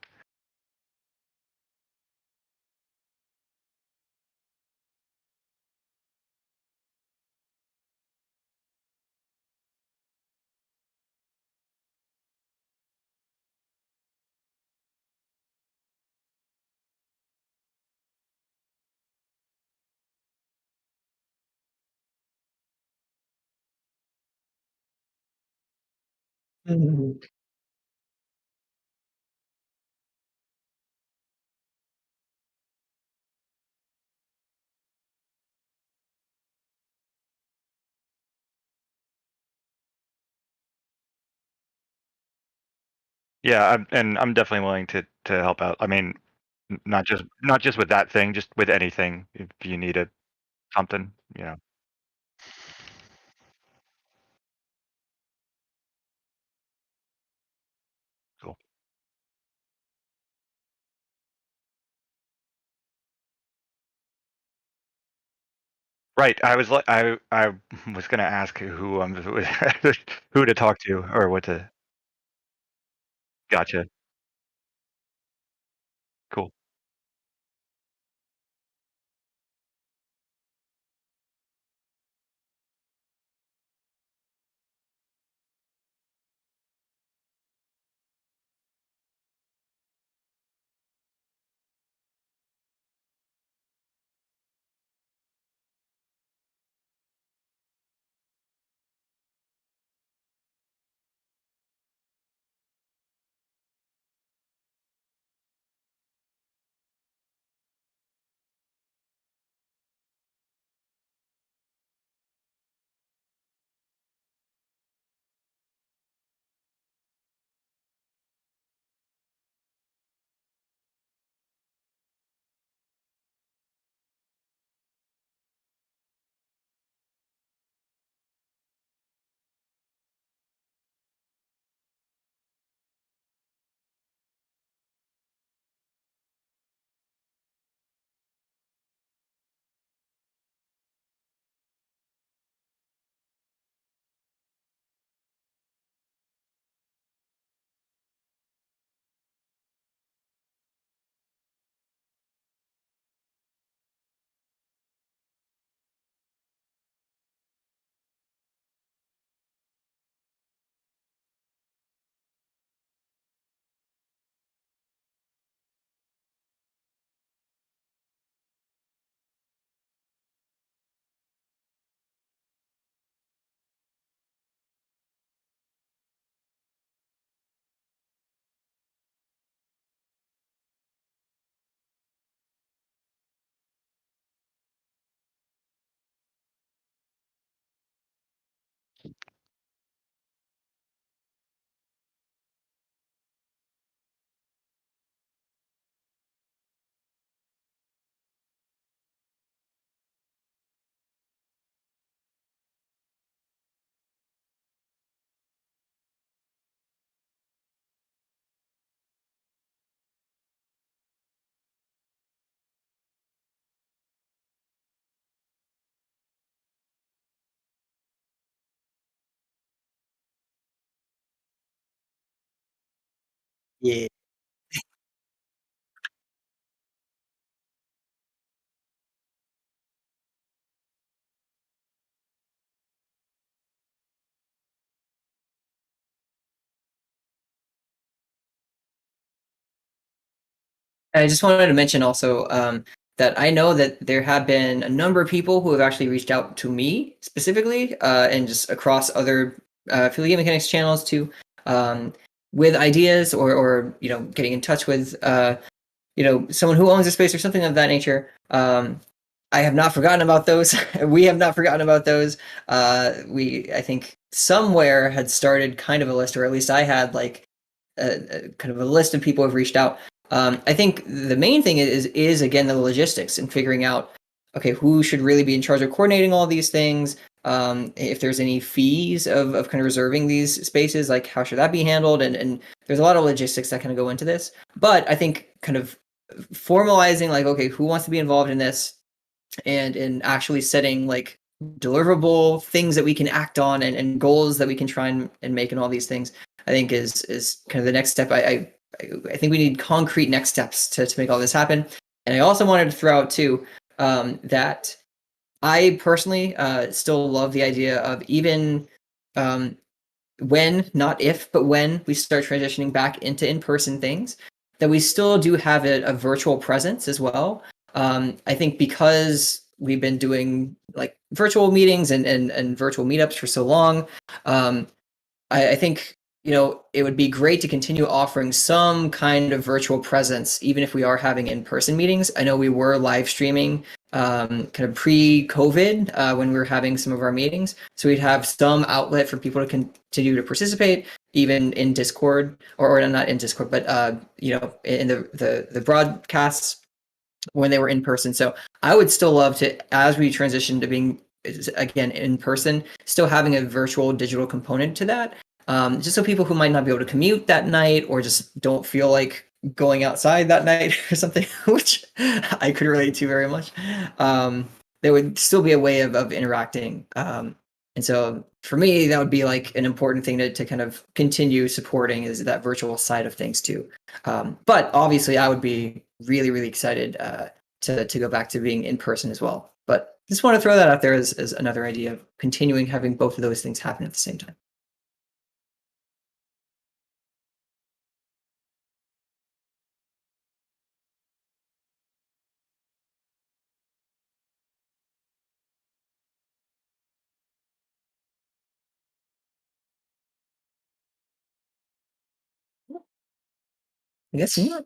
Mhm. Yeah, I'm definitely willing to help out. I mean, not just with that thing, just with anything. If you need something, you know. Cool. Right. I was gonna ask who who to talk to or what to. Gotcha. Cool. Yeah. I just wanted to mention also that I know that there have been a number of people who have actually reached out to me specifically, and just across other Philly Game Mechanics channels too, with ideas or getting in touch with someone who owns a space or something of that nature. I have not forgotten about those. We have not forgotten about those. I think somewhere had started kind of a list, or at least I had like a kind of a list of people who have reached out. I think the main thing is again the logistics and figuring out okay who should really be in charge of coordinating all these things. If there's any fees of kind of reserving these spaces, like how should that be handled? And there's a lot of logistics that kind of go into this. But I think kind of formalizing like okay who wants to be involved in this and in actually setting like deliverable things that we can act on and goals that we can try and make and all these things I think is kind of the next step. I think we need concrete next steps to make all this happen. And I also wanted to throw out too that I personally still love the idea of even when, not if, but when we start transitioning back into in-person things, that we still do have a virtual presence as well. I think because we've been doing like virtual meetings and virtual meetups for so long, I think it would be great to continue offering some kind of virtual presence, even if we are having in-person meetings. I know we were live streaming kind of pre-COVID when we were having some of our meetings, so we'd have some outlet for people to continue to participate, even in Discord or not in Discord, but in the broadcasts when they were in person. So I would still love to, as we transition to being again in person, still having a virtual digital component to that. Just so people who might not be able to commute that night or just don't feel like going outside that night or something, which I could relate to very much. there would still be a way of interacting. And so for me, that would be like an important thing to kind of continue supporting is that virtual side of things too. But obviously, I would be really, really excited to go back to being in person as well. But just want to throw that out there as another idea of continuing having both of those things happen at the same time. I guess not.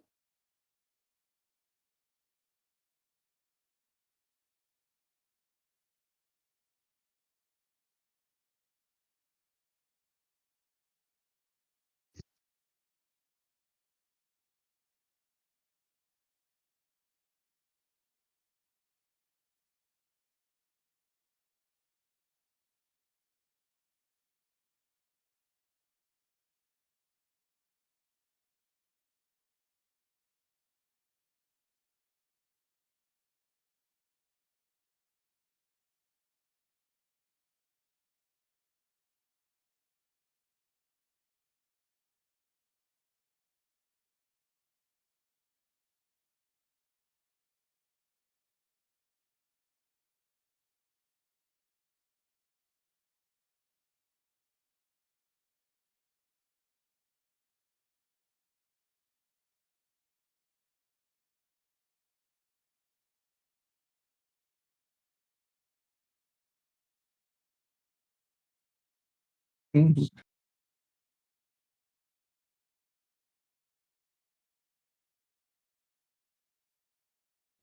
Mhm.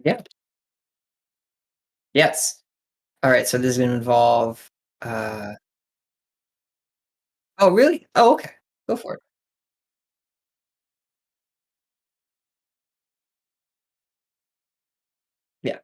Yeah. Yes. All right. So this is going to involve. Uh, oh, really? Oh, okay. Go for it. Yeah.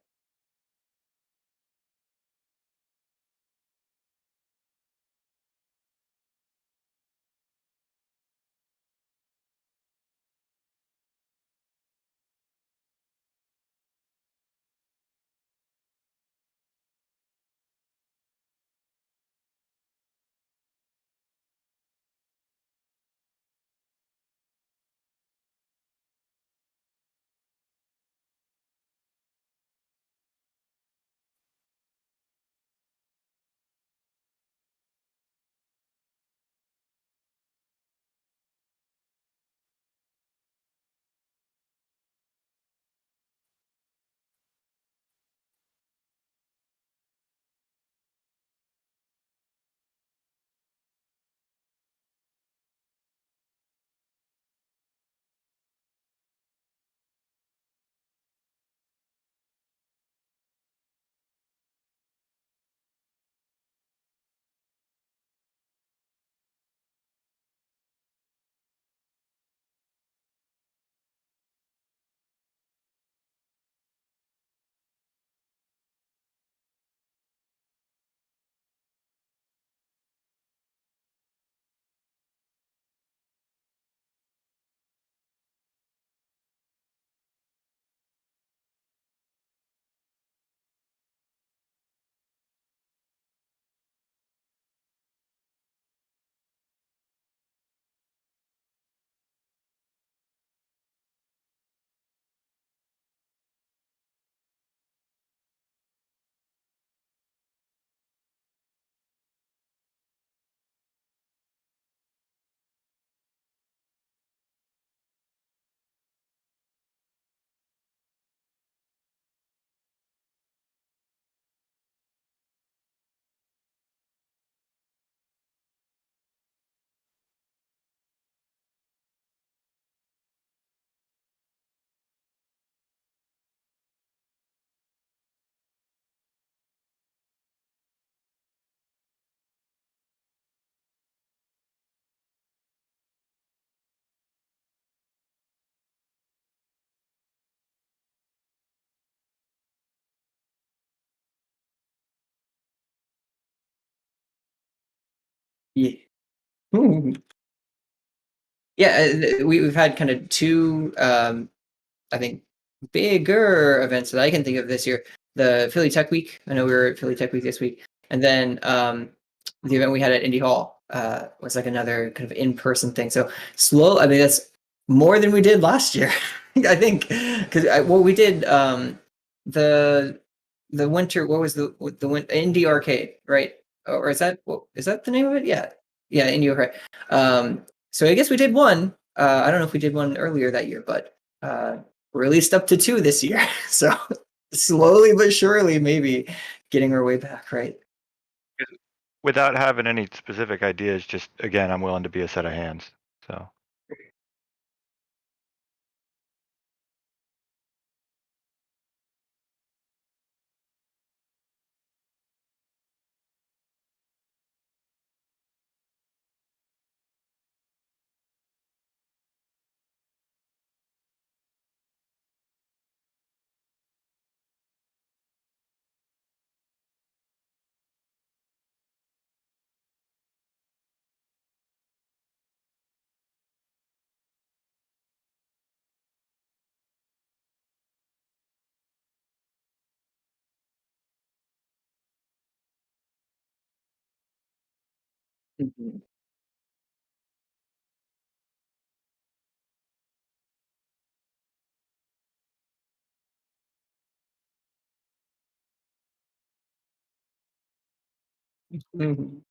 Yeah. Ooh. Yeah. We've had kind of two, I think, bigger events that I can think of this year. the Philly Tech Week. I know we were at Philly Tech Week this week, and then the event we had at Indie Hall was like another kind of in-person thing. So slow. I mean, that's more than we did last year, I think, because we did the winter. What was the Indie Arcade, right? Or is that the name of it? Yeah, Indie Arcade. So I guess we did one. I don't know if we did one earlier that year, but released up to 2 this year. So slowly but surely, maybe getting our way back, right? Without having any specific ideas, just again, I'm willing to be a set of hands. So. Mhm. Mhm.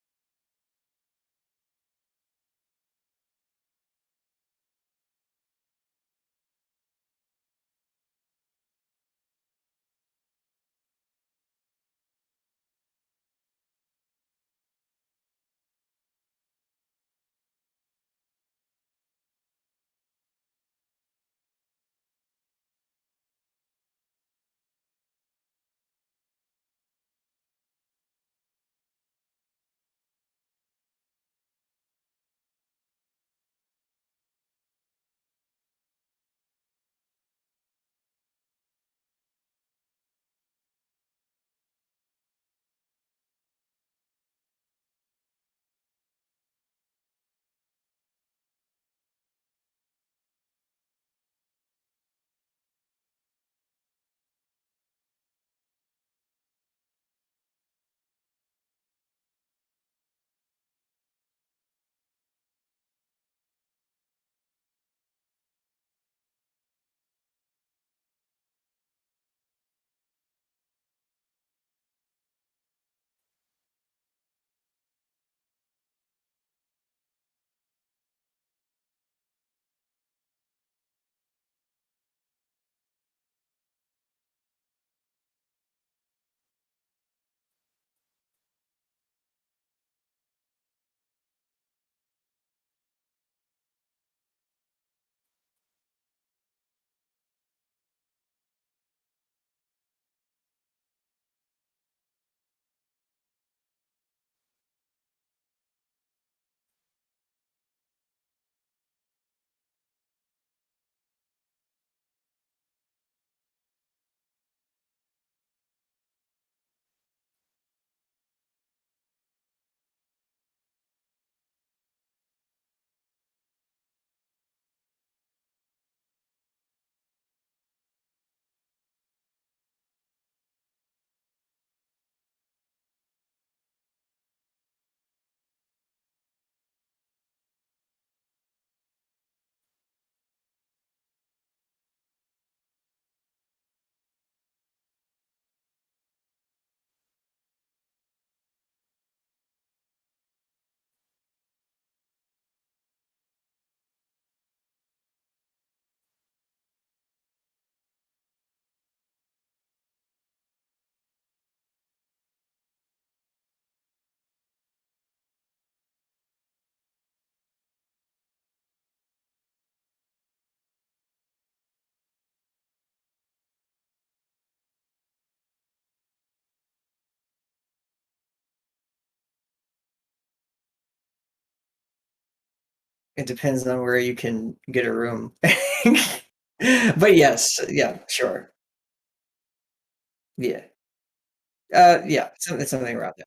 It depends on where you can get a room. But yes, yeah, sure. Yeah. Yeah, something around there.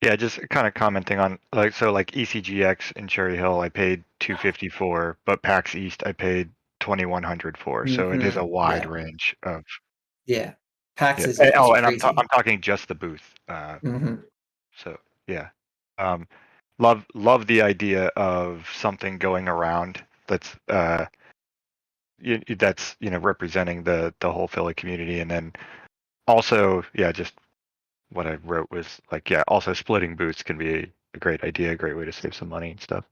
Yeah, just kind of commenting on like ECGX in Cherry Hill, I paid $254, but PAX East I paid $2,100 for. So it is a wide range of. Yeah, PAX Yeah. is And crazy. I'm talking just the booth. Mhm. So yeah, love the idea of something going around that's representing the whole Philly community, and then also just what I wrote was like also splitting booths can be a great idea, a great way to save some money and stuff.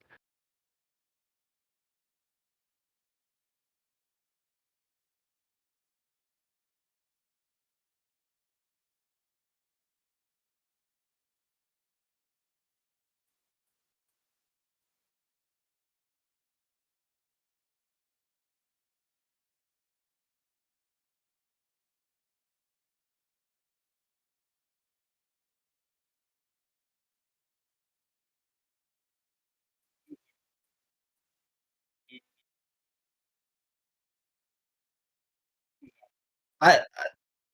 I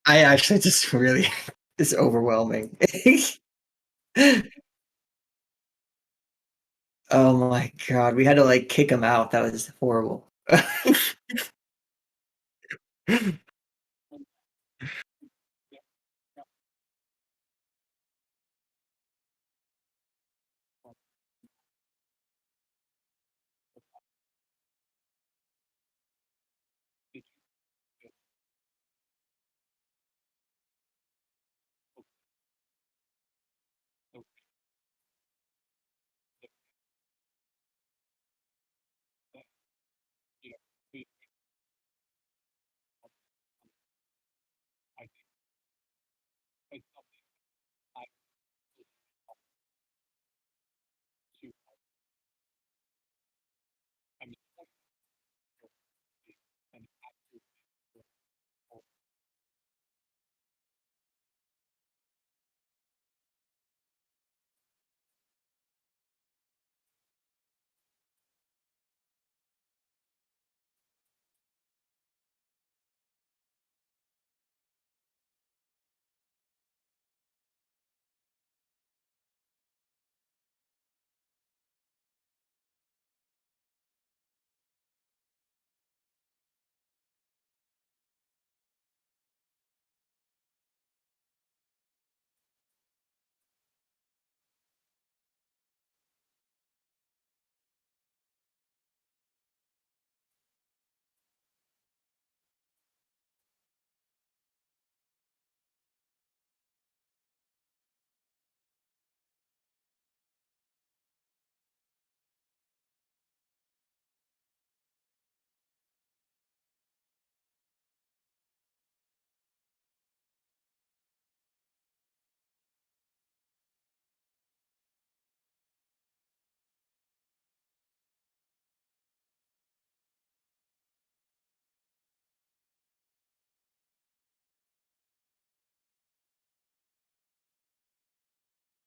I actually just really it's overwhelming. Oh my god, we had to like kick him out. That was horrible.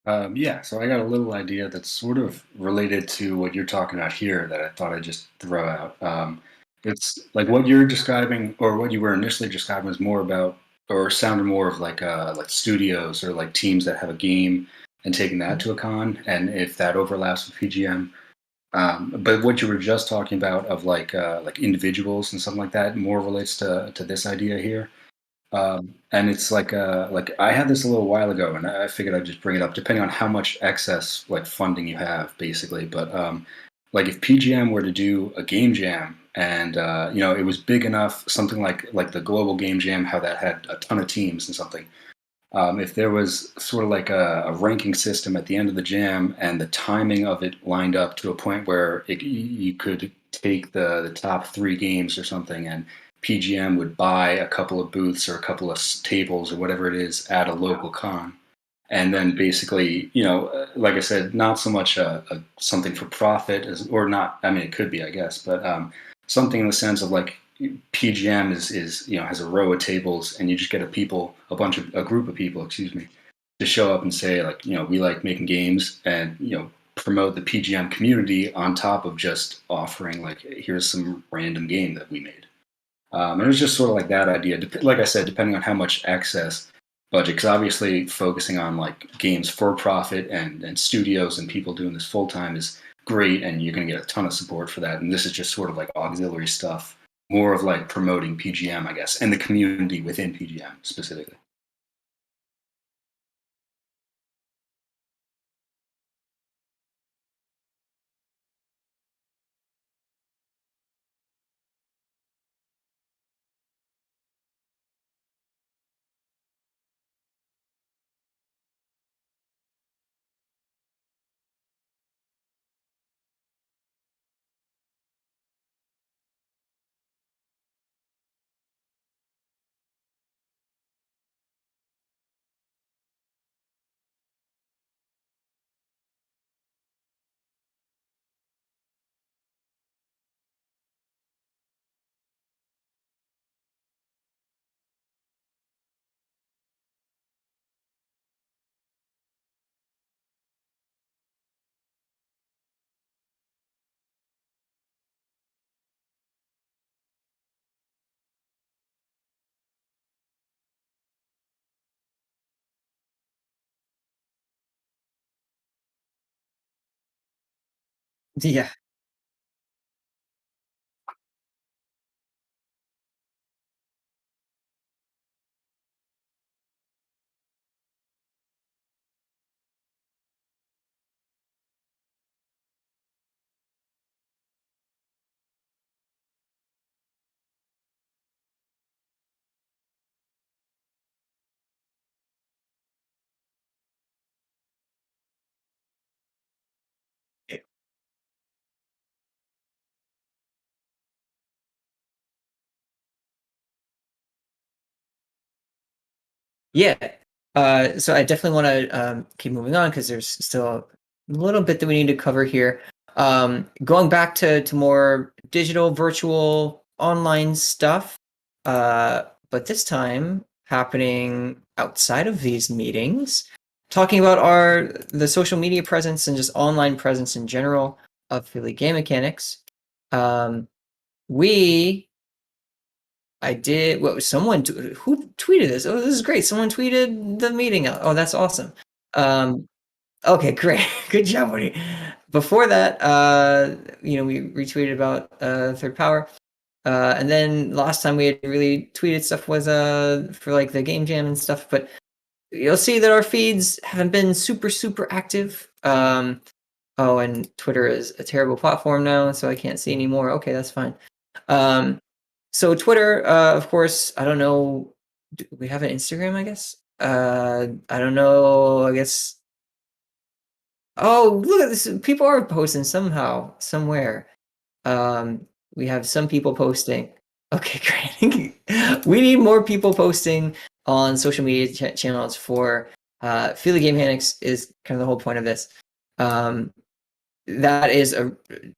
Yeah, so I got a little idea that's sort of related to what you're talking about here that I thought I'd just throw out. It's like what you're describing, or what you were initially describing, was more about, or sounded more of like studios or like teams that have a game and taking that to a con, and if that overlaps with PGM. But what you were just talking about of like individuals and something like that more relates to this idea here. And it's like I had this a little while ago, and I figured I'd just bring it up, depending on how much excess like funding you have, basically. But like if PGM were to do a game jam, and it was big enough, something like the global game jam, how that had a ton of teams and something. If there was sort of like a ranking system at the end of the jam, and the timing of it lined up to a point where you could take the top three games or something, and PGM would buy a couple of booths or a couple of tables or whatever it is at a local con. And then basically, like I said, not so much something for profit or not. I mean, it could be, I guess, but something in the sense of like PGM is has a row of tables, and you just get a group of people, excuse me, to show up and say like, we like making games, and promote the PGM community on top of just offering like, here's some random game that we made. And it was just sort of like that idea. Like I said, depending on how much access budget, because obviously focusing on like games for profit and studios and people doing this full time is great, and you're going to get a ton of support for that. And this is just sort of like auxiliary stuff, more of like promoting PGM, I guess, and the community within PGM specifically. Yeah. Yeah. So I definitely want to keep moving on because there's still a little bit that we need to cover here. Going back to more digital, virtual, online stuff, but this time happening outside of these meetings, talking about the social media presence and just online presence in general of Philly Game Mechanics. We I did. What was someone who tweeted this? Oh, this is great. Someone tweeted the meeting out. Oh, that's awesome. Okay, great. Good job, Woody. Before that, we retweeted about Third Power. And then last time we had really tweeted stuff was for like the game jam and stuff, but you'll see that our feeds haven't been super, super active. Oh, and Twitter is a terrible platform now, so I can't see anymore. Okay, that's fine. So Twitter, of course, I don't know. Do we have an Instagram, I guess? I don't know. I guess. Oh, look at this. People are posting somehow, somewhere. We have some people posting. Okay, great. We need more people posting on social media channels for Feel the Game Mechanics is kind of the whole point of this. That is a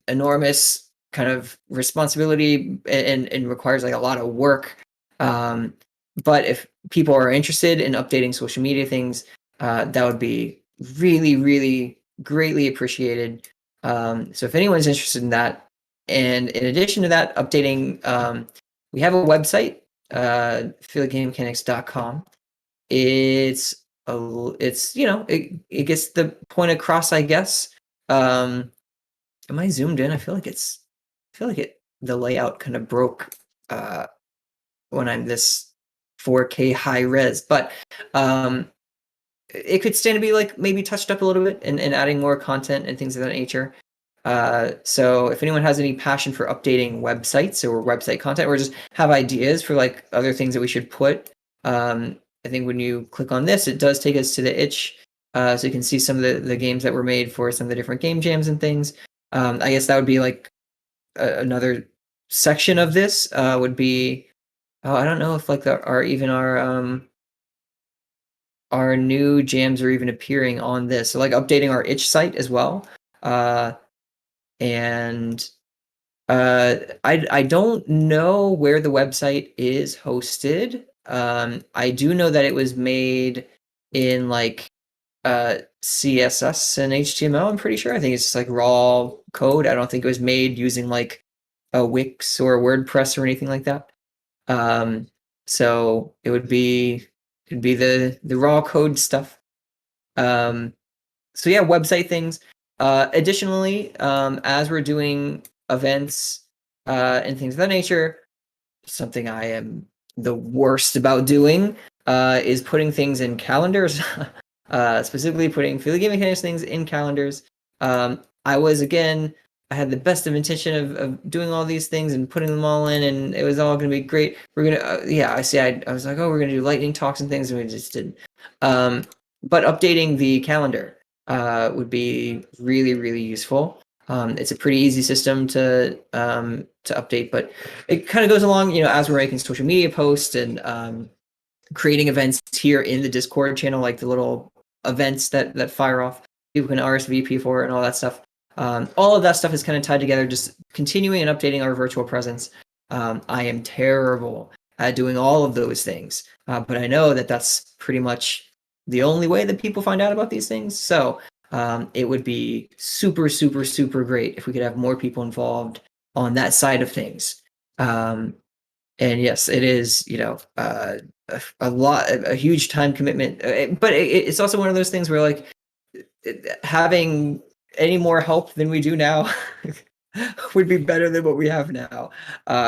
enormous kind of responsibility and requires like a lot of work. But if people are interested in updating social media things, that would be really, really greatly appreciated. So if anyone's interested in that, and in addition to that, updating, we have a website, feelgamemechanics.com. It's it gets the point across, I guess. Am I zoomed in? I feel like the layout kind of broke when I'm this 4K high res, but it could stand to be like maybe touched up a little bit and adding more content and things of that nature. So if anyone has any passion for updating websites or website content, or just have ideas for like other things that we should put, I think when you click on this, it does take us to the itch. So you can see some of the games that were made for some of the different game jams and things. I guess that would be like another section of this would be, oh, I don't know if like our new jams are even appearing on this. So like updating our itch site as well. And I don't know where the website is hosted. I do know that it was made in like CSS and HTML. I'm pretty sure. I think it's like raw code. I don't think it was made using like a Wix or WordPress or anything like that. So it would be it'd be the raw code stuff. So yeah, website things. Additionally, as we're doing events and things of that nature, something I am the worst about doing is putting things in calendars. Specifically putting Philly Game Mechanics things in calendars. I had the best of intention of doing all these things and putting them all in, and it was all going to be great. We're gonna, I was like, oh, we're gonna do lightning talks and things, and we just didn't. But updating the calendar would be really, really useful. It's a pretty easy system to update, but it kind of goes along, as we're making social media posts and creating events here in the Discord channel, like the little events that fire off, people can RSVP for and all that stuff. All of that stuff is kind of tied together, just continuing and updating our virtual presence. I am terrible at doing all of those things, but I know that that's pretty much the only way that people find out about these things. So it would be super, super, super great if we could have more people involved on that side of things. And yes, it is, a huge time commitment, but it's also one of those things where like having any more help than we do now would be better than what we have now,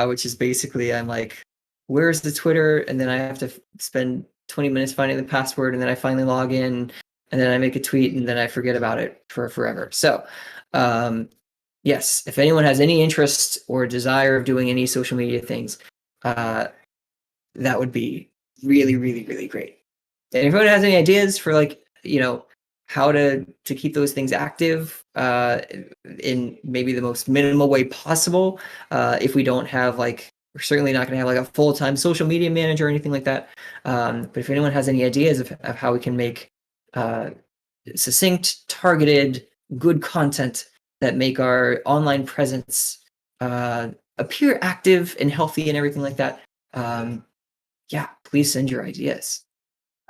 which is basically I'm like, where's the Twitter? And then I have to spend 20 minutes finding the password, and then I finally log in, and then I make a tweet, and then I forget about it for forever. So yes, if anyone has any interest or desire of doing any social media things, that would be really, really, really great. And if anyone has any ideas for how to keep those things active in maybe the most minimal way possible, if we don't have we're certainly not going to have like a full-time social media manager or anything like that. But if anyone has any ideas of how we can make succinct, targeted, good content that make our online presence appear active and healthy and everything like that, please send your ideas.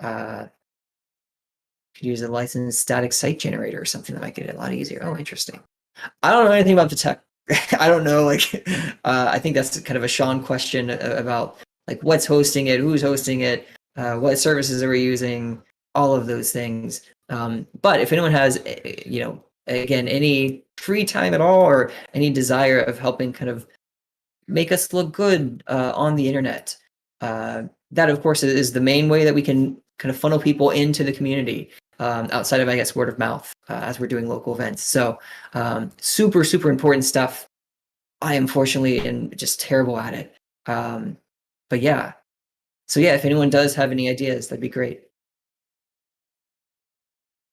Could use a licensed static site generator or something that might get it a lot easier. Oh, interesting. I don't know anything about the tech. I don't know. I think that's kind of a Sean question about what's hosting it, who's hosting it, what services are we using, all of those things. But if anyone has, again, any free time at all or any desire of helping kind of make us look good on the internet, that of course is the main way that we can kind of funnel people into the community. Outside of, I guess, word of mouth as we're doing local events. So super, super important stuff. I unfortunately am just terrible at it. But yeah. So yeah, if anyone does have any ideas, that'd be great.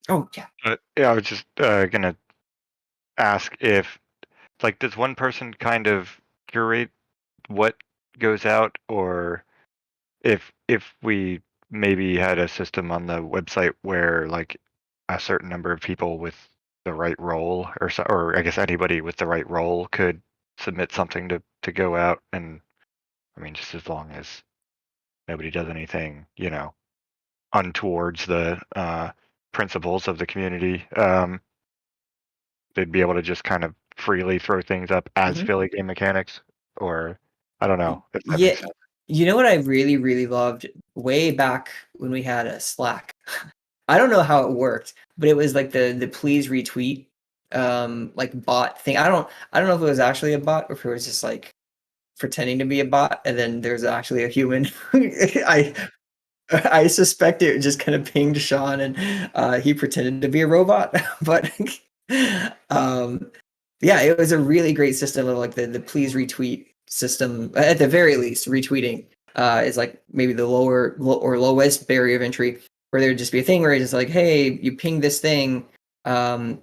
Oh, yeah. I was just going to ask if, does one person kind of curate what goes out, or if we maybe had a system on the website where a certain number of people with the right role, or I guess anybody with the right role could submit something to go out, and I mean, just as long as nobody does anything, untowards the principles of the community, they'd be able to just kind of freely throw things up as Philly Game Mechanics, or I don't know if that makes sense. You know what I really, really loved way back when we had a Slack? I don't know how it worked, but it was like the please retweet bot thing. I don't know if it was actually a bot or if it was just pretending to be a bot, and then there's actually a human. I suspect it just kind of pinged Sean, and he pretended to be a robot. But yeah, it was a really great system of the please retweet system. At the very least, retweeting is maybe the lower or lowest barrier of entry, where there would just be a thing where it's just hey, you ping this thing. And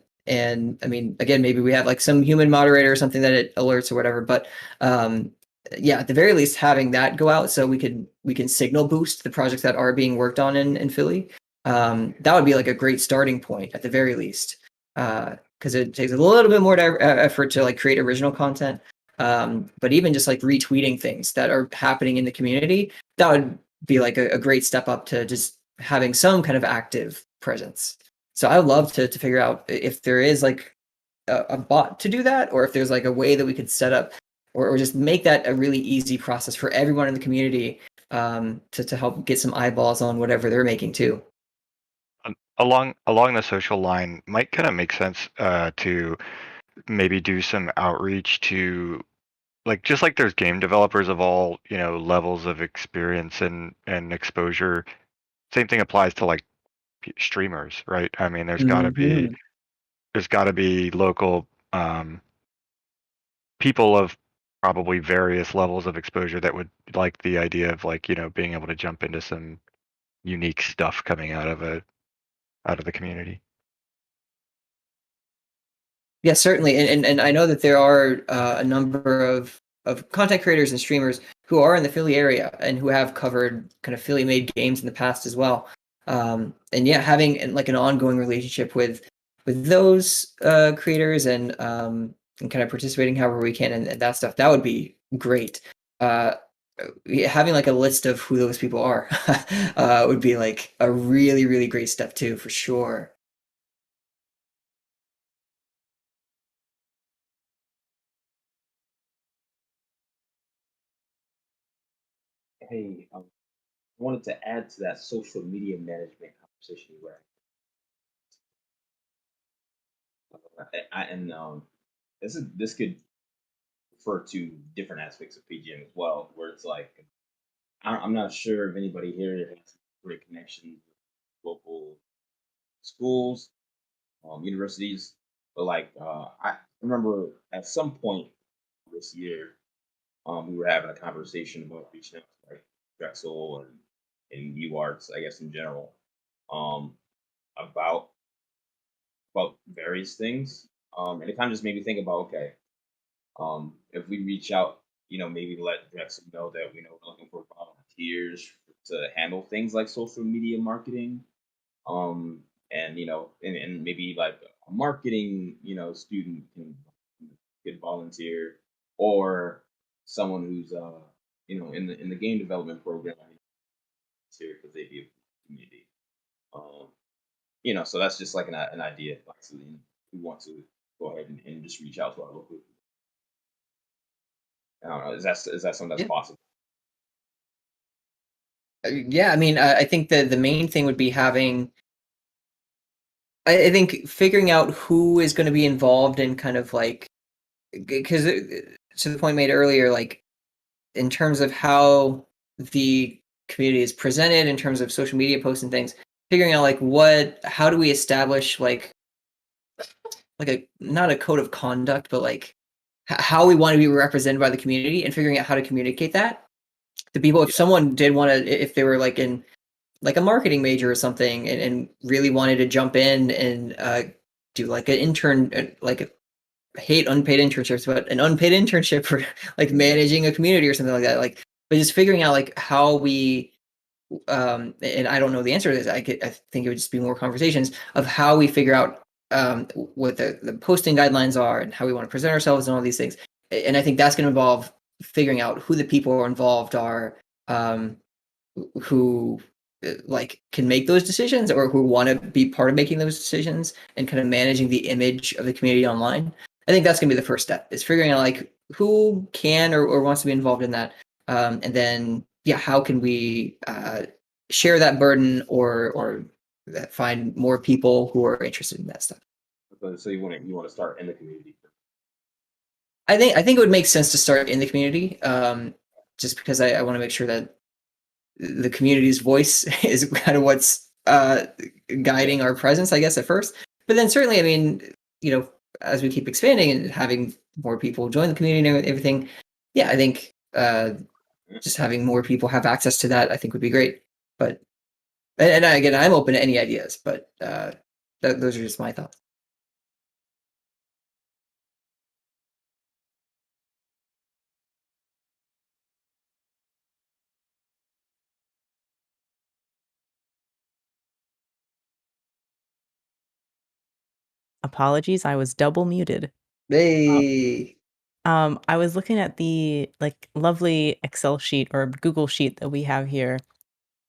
I mean, again, maybe we have some human moderator or something that it alerts or whatever, but yeah, at the very least, having that go out so we can signal boost the projects that are being worked on in Philly. That would be a great starting point at the very least, because it takes a little bit more effort to create original content. But even just retweeting things that are happening in the community, that would be a great step up to just having some kind of active presence. So I would love to figure out if there is a bot to do that, or if there's a way that we could set up or just make that a really easy process for everyone in the community to help get some eyeballs on whatever they're making too. Along the social line, might kind of make sense to maybe do some outreach to, like, just like there's game developers of all, levels of experience and exposure. Same thing applies to like streamers, right? I mean, there's got to be local people of probably various levels of exposure that would like the idea of, like, being able to jump into some unique stuff coming out of the community. Yeah, certainly, and I know that there are a number of content creators and streamers who are in the Philly area and who have covered kind of Philly made games in the past as well. And yeah, having like an ongoing relationship with those creators and kind of participating however we can and that stuff, that would be great. Having like a list of who those people are would be like a really, really great step too, for sure. Hey, I wanted to add to that social media management conversation where this could refer to different aspects of PGM as well, where it's like I'm not sure if anybody here has great connections with local schools, universities, but like I remember at some point this year, we were having a conversation about reaching out to like Drexel and UArts, I guess in general, um, about various things, and it kind of just made me think about, okay, if we reach out, maybe let Drexel know that we're looking for volunteers to handle things like social media marketing, um, and and maybe like a marketing, student can could volunteer, or someone who's in the game development program volunteer because they be a community. Um, so that's just like an idea. Actually, we want to go ahead and just reach out to our local. I don't know. Is that something that's Yeah. possible? Yeah, I mean, I think the main thing would be having. I think figuring out who is going to be involved in kind of like, because to the point made earlier, like in terms of how the community is presented, in terms of social media posts and things, figuring out like how do we establish like a not a code of conduct, but like how we want to be represented by the community, and figuring out how to communicate that to people. If someone did want to, if they were like in like a marketing major or something and really wanted to jump in and do like an intern, like I hate unpaid internships, but an unpaid internship for like managing a community or something like that. Like, but just figuring out like how we, and I don't know the answer to this. I think it would just be more conversations of how we figure out what the posting guidelines are and how we want to present ourselves and all these things. And I think that's going to involve figuring out who the people who are involved are, who like can make those decisions or who want to be part of making those decisions and kind of managing the image of the community online. I think that's going to be the first step, is figuring out like who can or wants to be involved in that. And then, yeah, how can we share that burden or find more people who are interested in that stuff. So you want to start in the community. I think it would make sense to start in the community, just because I want to make sure that the community's voice is kind of what's guiding our presence, I guess, at first. But then certainly, I mean, as we keep expanding and having more people join the community and everything, yeah, I think just having more people have access to that, I think would be great. But and again, I'm open to any ideas, but those are just my thoughts. Apologies, I was double muted. Hey. I was looking at the like lovely Excel sheet or Google sheet that we have here.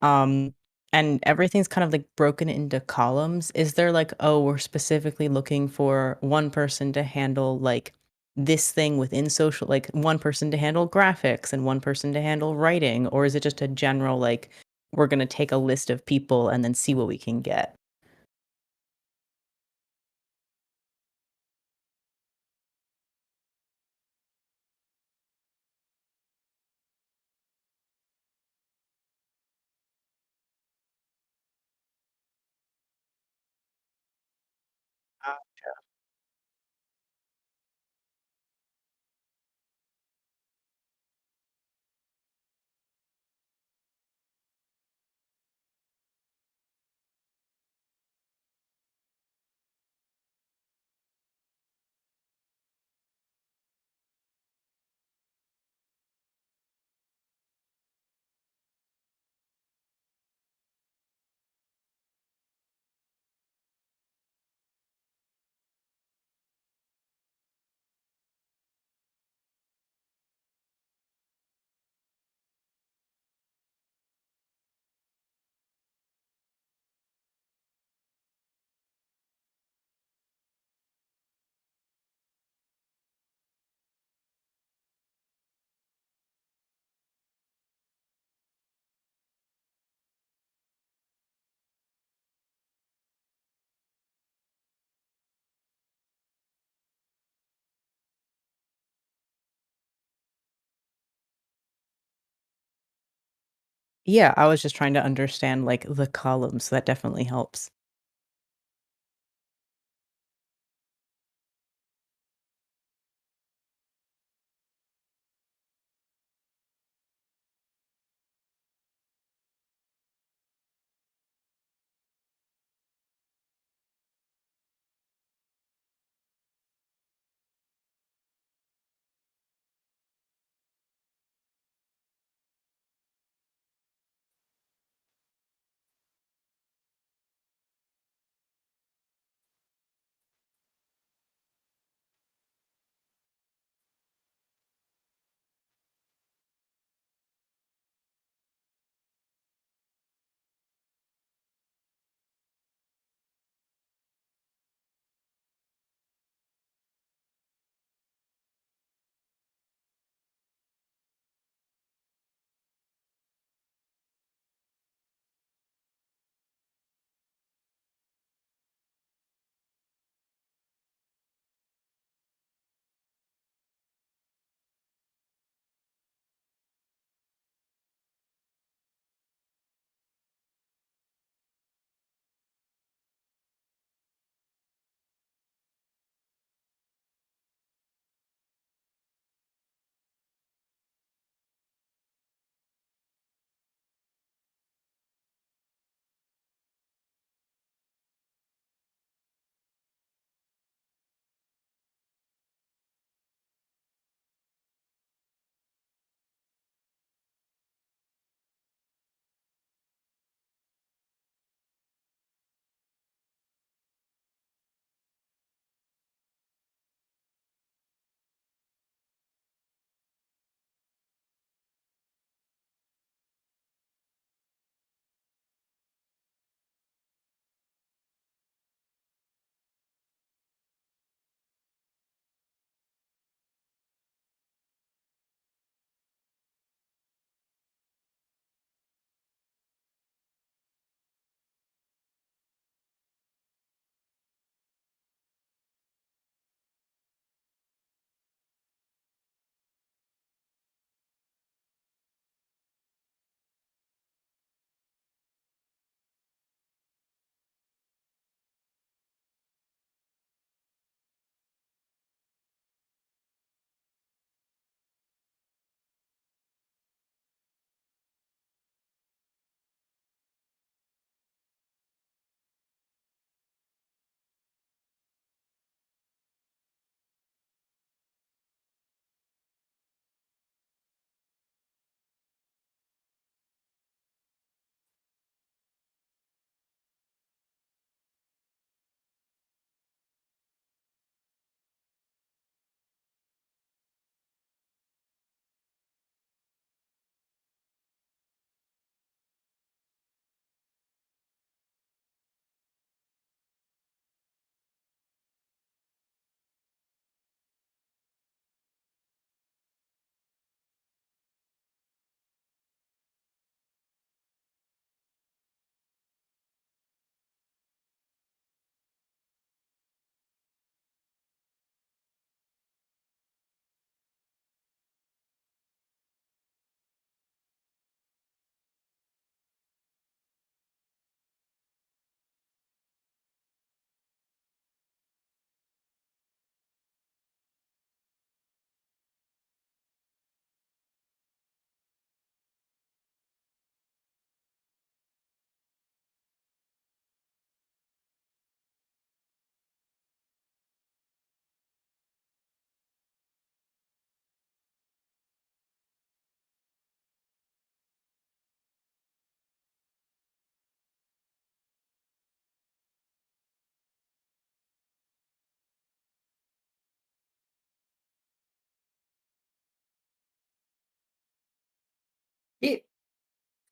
And everything's kind of like broken into columns. Is there like, oh, we're specifically looking for one person to handle like this thing within social, like one person to handle graphics and one person to handle writing, or is it just a general like we're going to take a list of people and then see what we can get? Yeah, I was just trying to understand like the columns. That definitely helps.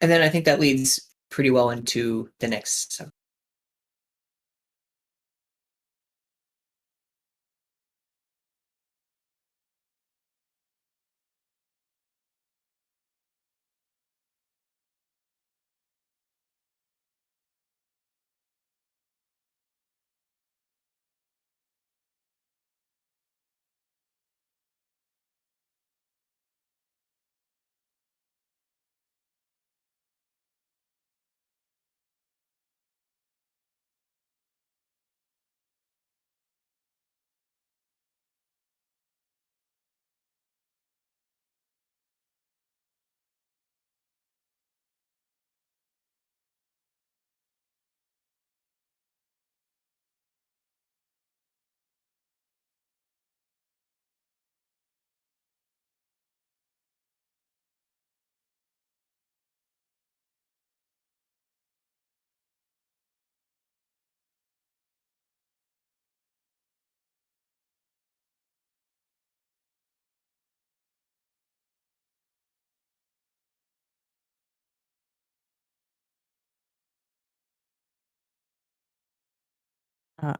And then I think that leads pretty well into the next subject.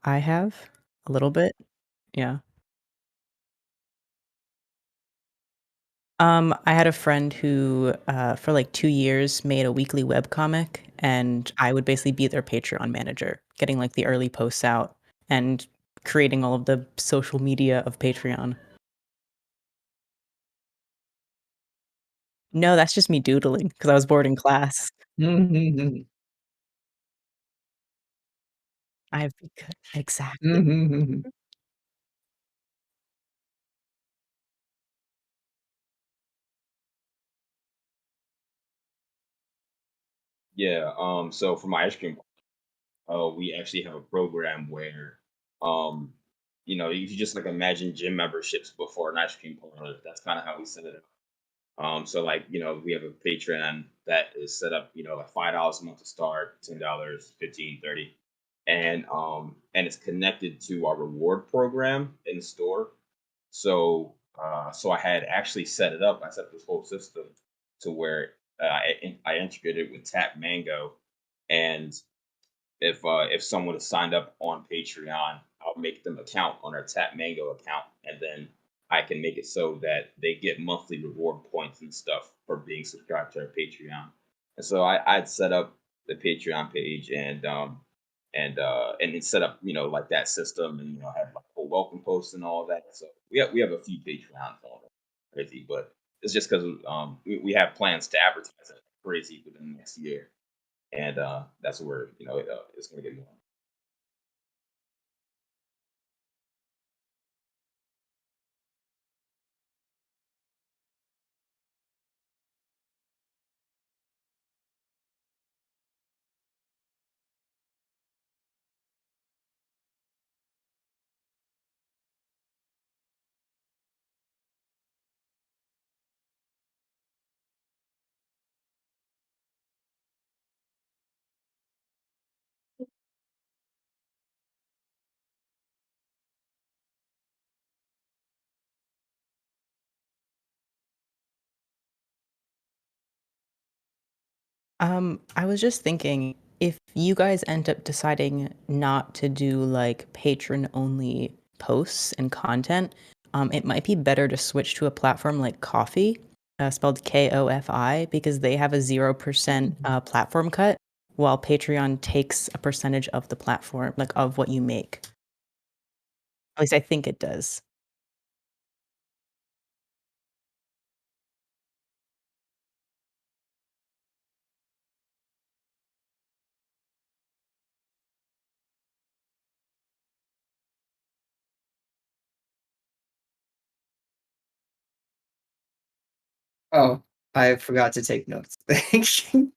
I have a little bit. Yeah. I had a friend who, for like 2 years, made a weekly webcomic, and I would basically be their Patreon manager, getting like the early posts out and creating all of the social media of Patreon. No, that's just me doodling because I was bored in class. Mhm. I've become exactly. Mhm. Yeah. So for my ice cream, we actually have a program where, um, if you just like imagine gym memberships before an ice cream parlor, that's kind of how we set it up. So like, we have a Patreon that is set up, like $5 a month to start, $10, 15, 30. And it's connected to our reward program in the store. So I had actually set it up. I set up this whole system to where I integrated with Tap Mango, and if someone is signed up on Patreon, I'll make them account on our Tap Mango account, and then I can make it so that they get monthly reward points and stuff for being subscribed to our Patreon. And so I'd set up the Patreon page and it set up like that system, and had like a welcome post and all that. So we have a few Patreons on it, crazy, but it's just because we have plans to advertise it crazy within the next year, and that's where it's going to get more. I was just thinking, if you guys end up deciding not to do like patron only posts and content, it might be better to switch to a platform like Coffee, spelled Kofi, because they have a 0% platform cut, while Patreon takes a percentage of the platform, like of what you make. At least I think it does. Oh, I forgot to take notes. Thank you.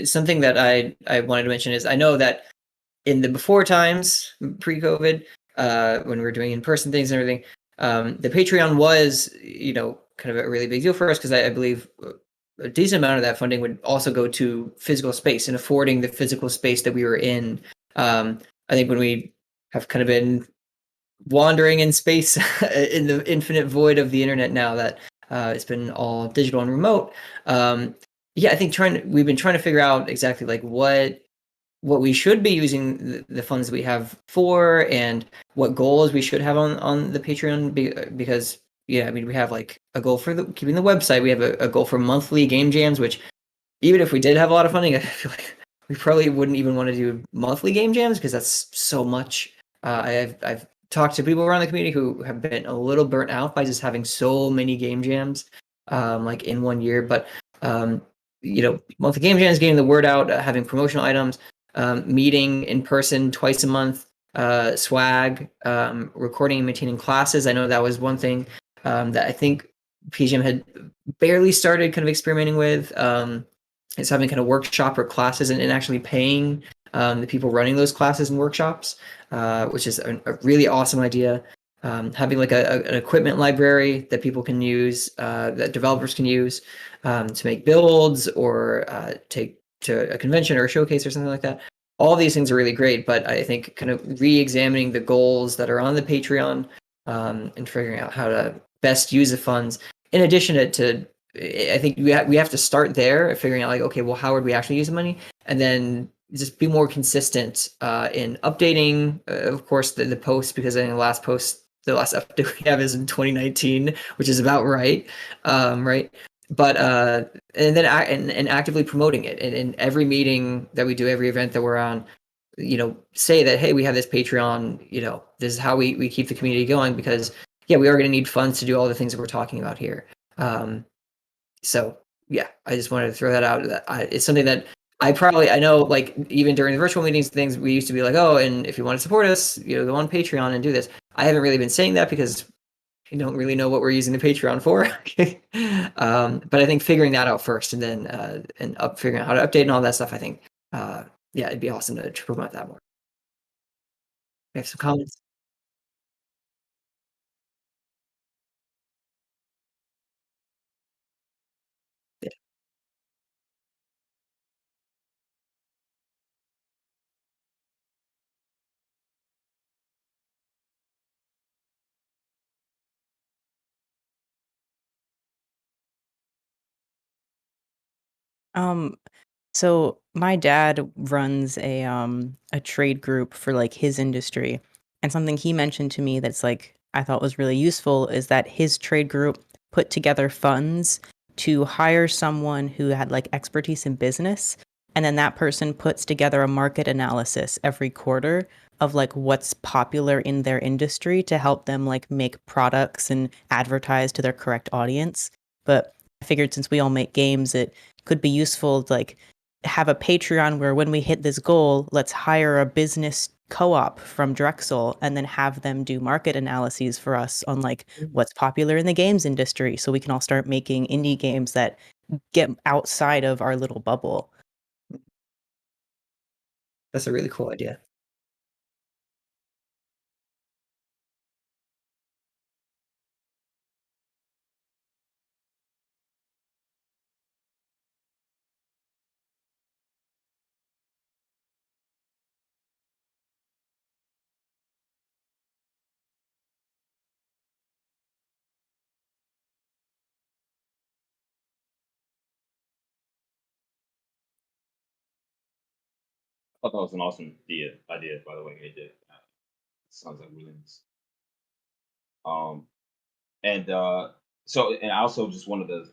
Something that I wanted to mention is I know that in the before times, pre-COVID, when we were doing in-person things and everything, the Patreon was, kind of a really big deal for us because I believe a decent amount of that funding would also go to physical space and affording the physical space that we were in. I think when we have kind of been wandering in space in the infinite void of the internet now that it's been all digital and remote. I think we've been trying to figure out exactly like what we should be using the funds that we have for and what goals we should have on the Patreon because I mean we have like a goal for keeping the website. We have a goal for monthly game jams, which even if we did have a lot of funding, I feel like we probably wouldn't even want to do monthly game jams because that's so much. I've talked to people around the community who have been a little burnt out by just having so many game jams, like in one year. But monthly game jams, getting the word out, having promotional items, meeting in person twice a month, swag, recording and maintaining classes. I know that was one thing that I think PGM had barely started kind of experimenting with. Is having kind of workshop or classes and actually paying the people running those classes and workshops, which is a really awesome idea. Having like an equipment library that people can use, that developers can use to make builds or take to a convention or a showcase or something like that. All these things are really great, but I think kind of re-examining the goals that are on the Patreon and figuring out how to best use the funds, in addition to I think we have to start there, figuring out like, okay, well, how would we actually use the money, and then just be more consistent in updating, of course, the post, because I think the last update we have is in 2019, which is about right, right? But and then and actively promoting it in every meeting that we do, every event that we're on. Say that, hey, we have this Patreon. This is how we keep the community going because we are going to need funds to do all the things that we're talking about here. So I just wanted to throw that out. It's something that I know, like even during the virtual meetings, things we used to be like, oh, and if you want to support us, go on Patreon and do this. I haven't really been saying that because I don't really know what we're using the Patreon for. But I think figuring that out first, and then figuring out how to update and all that stuff. I think, it'd be awesome to promote that more. We have some comments. Yeah. Um, so my dad runs a trade group for like his industry, and something he mentioned to me that's like I thought was really useful is that his trade group put together funds to hire someone who had like expertise in business, and then that person puts together a market analysis every quarter of like what's popular in their industry to help them like make products and advertise to their correct audience. But I figured since we all make games, it could be useful to like have a Patreon where when we hit this goal, let's hire a business co-op from Drexel and then have them do market analyses for us on like what's popular in the games industry so we can all start making indie games that get outside of our little bubble. That's a really cool idea. I thought that was an awesome idea, by the way, AJ. Sounds like brilliance. Um, and and I also just wanted to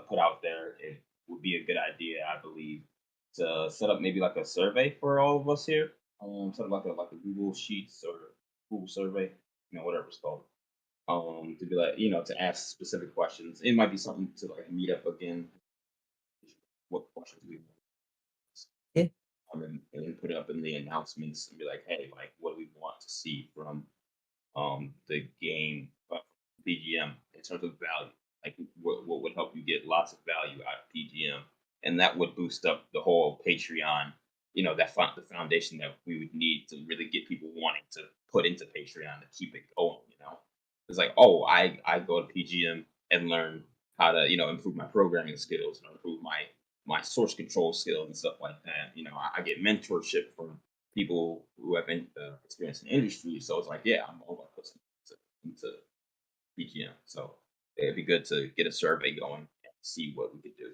put out there it would be a good idea, I believe, to set up maybe like a survey for all of us here. Sort of like a Google Sheets or Google survey, whatever it's called. To be like, to ask specific questions. It might be something to like meet up again. What questions we want, Yeah. and then put it up in the announcements and be like, hey, like, what do we want to see from the game BGM in terms of value? Like, what would help you get lots of value out of PGM? and that would boost up the whole Patreon. The foundation that we would need to really get people wanting to put into Patreon to keep it going. It's like, oh, I go to PGM and learn how to improve my programming skills and improve my source control skills and stuff like that. I get mentorship from people who have experience in the industry. So it's like, yeah, I'm all about putting into PGM. So it'd be good to get a survey going and see what we could do.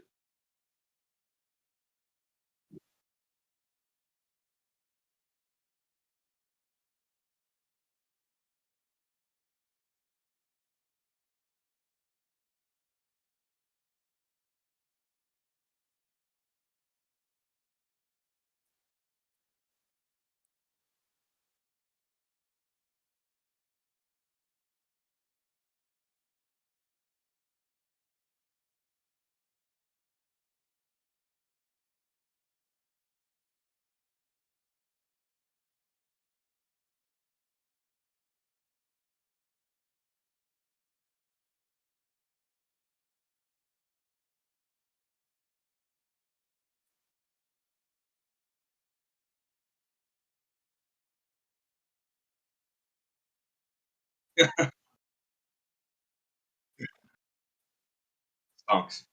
Stonks.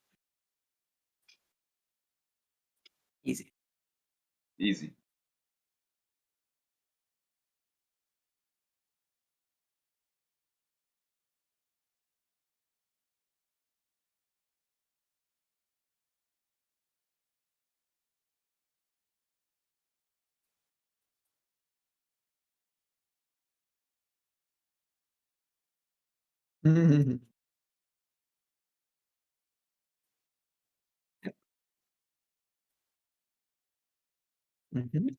Easy. Easy. Mhm. Mhm.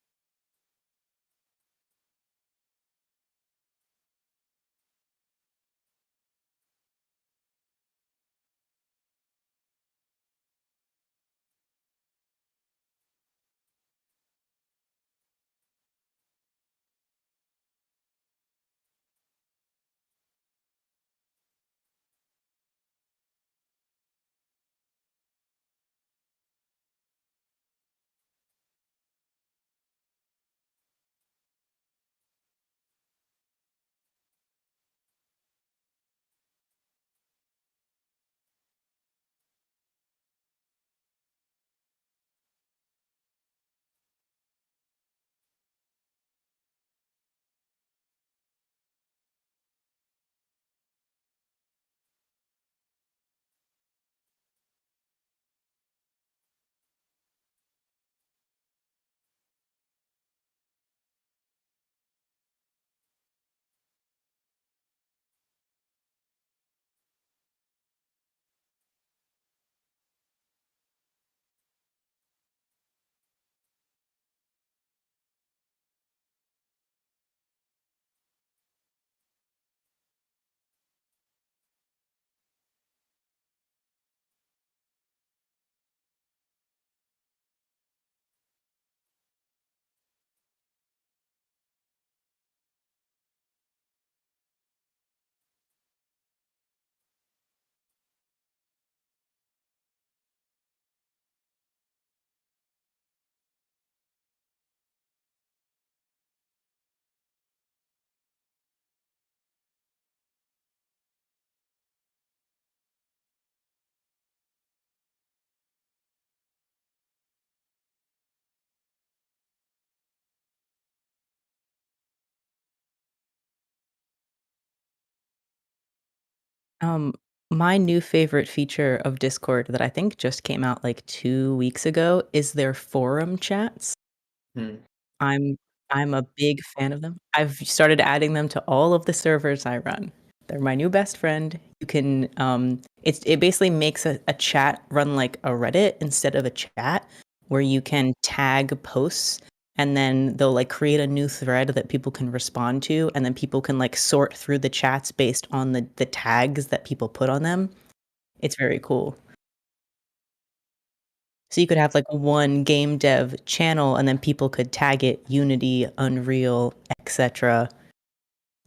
Um, my new favorite feature of Discord that I think just came out like 2 weeks ago is their forum chats. Hmm. I'm I'm a big fan of them. I've started adding them to all of the servers I run. They're my new best friend. You can it basically makes a chat run like a Reddit instead of a chat where you can tag posts and then they'll like create a new thread that people can respond to and then people can like sort through the chats based on the tags that people put on them. It's very cool. So you could have like one game dev channel and then people could tag it Unity, Unreal, etc.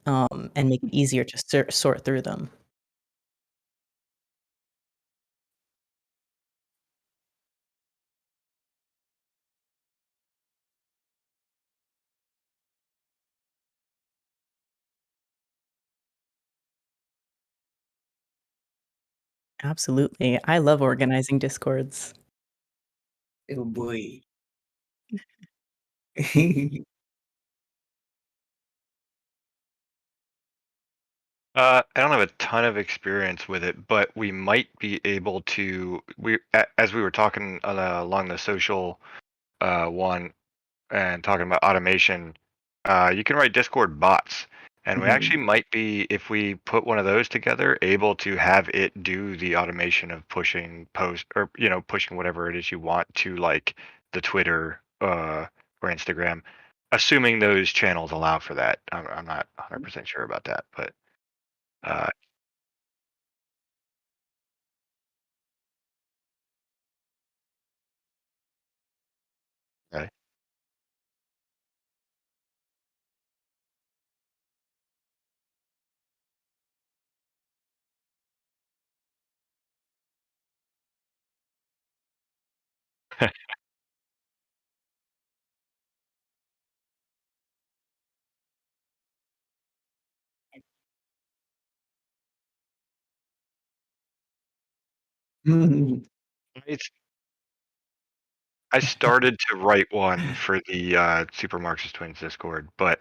And make it easier to sort through them. Absolutely. I love organizing discords. Oh boy. I don't have a ton of experience with it, but we might be able to. As we were talking along the social one and talking about automation, you can write Discord bots, and we actually might be, if we put one of those together, able to have it do the automation of pushing post or pushing whatever it is you want to like the Twitter or Instagram, assuming those channels allow for that. I'm not 100% sure about that, but. Uh, okay. It's I started to write one for the Super Marxist Twins Discord, but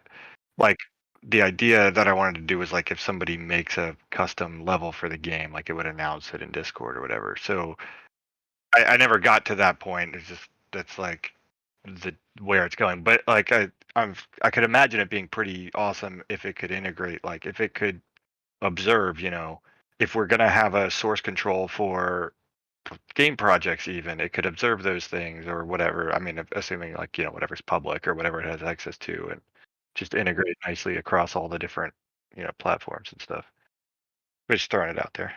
like the idea that I wanted to do was like if somebody makes a custom level for the game, like it would announce it in Discord or whatever. So I never got to that point. It's just that's like the where it's going. But like I could imagine it being pretty awesome if it could integrate, like if it could observe, if we're gonna have a source control for game projects, even it could observe those things or whatever. I mean, assuming like whatever's public or whatever it has access to, and just integrate nicely across all the different platforms and stuff. Just throwing it out there.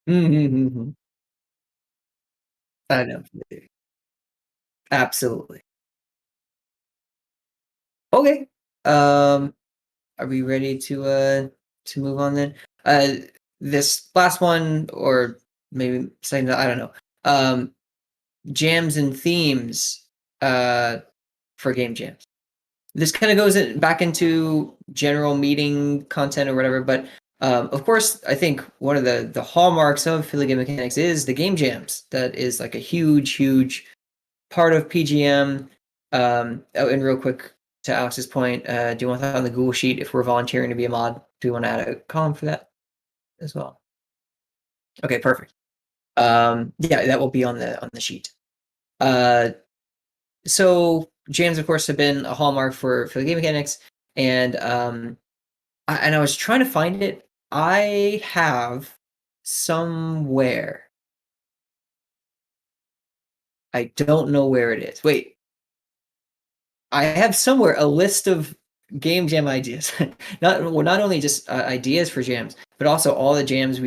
Mm-hmm. I know. Absolutely. Okay. Are we ready to move on then? This last one, or maybe saying that I don't know. Jams and themes for game jams. This kind of goes back into general meeting content or whatever, but of course, I think one of the hallmarks of Philly Game Mechanics is the game jams. That is like a huge part of PGM. Oh, and real quick to Alex's point, do you want that on the Google Sheet if we're volunteering to be a mod? Do you want to add a column for that as well? Okay, perfect. Yeah, that will be on the sheet. So jams, of course, have been a hallmark for the game mechanics, and I was trying to find it. I have somewhere. I don't know where it is. Wait, I have somewhere a list of game jam ideas. not only just ideas for jams, but also all the jams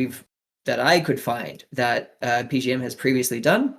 that I could find that PGM has previously done.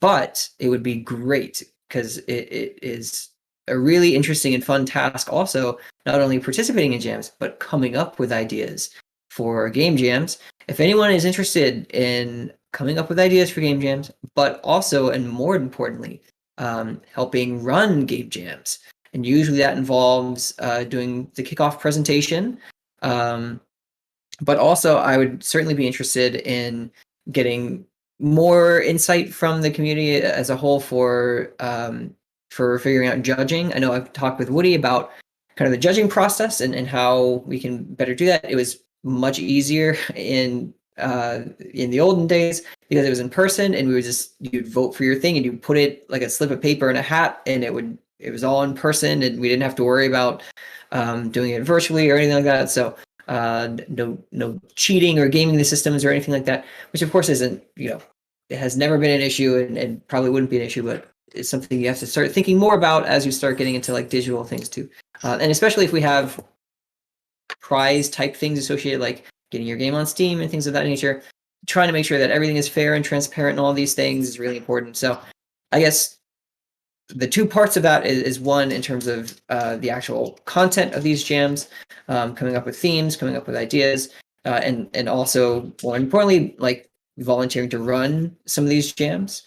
But it would be great because it is a really interesting and fun task. Also, not only participating in jams, but coming up with ideas for game jams. If anyone is interested in coming up with ideas for game jams, but also, and more importantly, helping run game jams. And usually that involves doing the kickoff presentation. But also, I would certainly be interested in getting more insight from the community as a whole for figuring out judging. I know I've talked with Woody about kind of the judging process and how we can better do that. It was much easier in the olden days because it was in person, and you'd vote for your thing and you put it like a slip of paper in a hat, and it was all in person, and we didn't have to worry about doing it virtually or anything like that. So no cheating or gaming the systems or anything like that, which of course isn't, it has never been an issue and probably wouldn't be an issue, but it's something you have to start thinking more about as you start getting into like digital things too. And especially if we have prize type things associated, like getting your game on Steam and things of that nature, trying to make sure that everything is fair and transparent and all these things is really important. So I guess the two parts of that is one in terms of the actual content of these jams, coming up with themes, coming up with ideas, and also more importantly, like volunteering to run some of these jams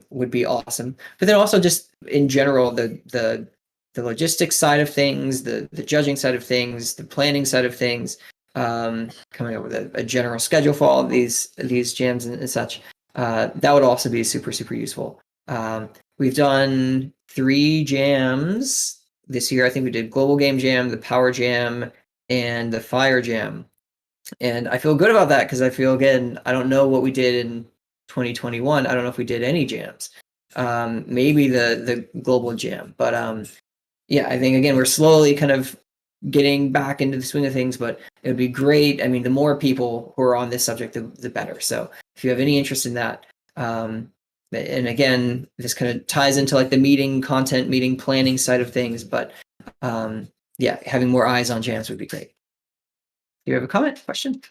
would be awesome. But then also just in general, the logistics side of things, the judging side of things, the planning side of things, coming up with a general schedule for all of these jams and such. That would also be super useful. We've done 3 jams this year. I think we did Global Game Jam, the Power Jam, and the Fire Jam. And I feel good about that because I feel, again, I don't know what we did in 2021. I don't know if we did any jams. Maybe the Global Jam. But yeah, I think, again, we're slowly kind of getting back into the swing of things, but it would be great. I mean, the more people who are on this subject, the better. So if you have any interest in that, and again, this kind of ties into like the meeting planning side of things, but yeah, having more eyes on jams would be great. Do you have a comment, question?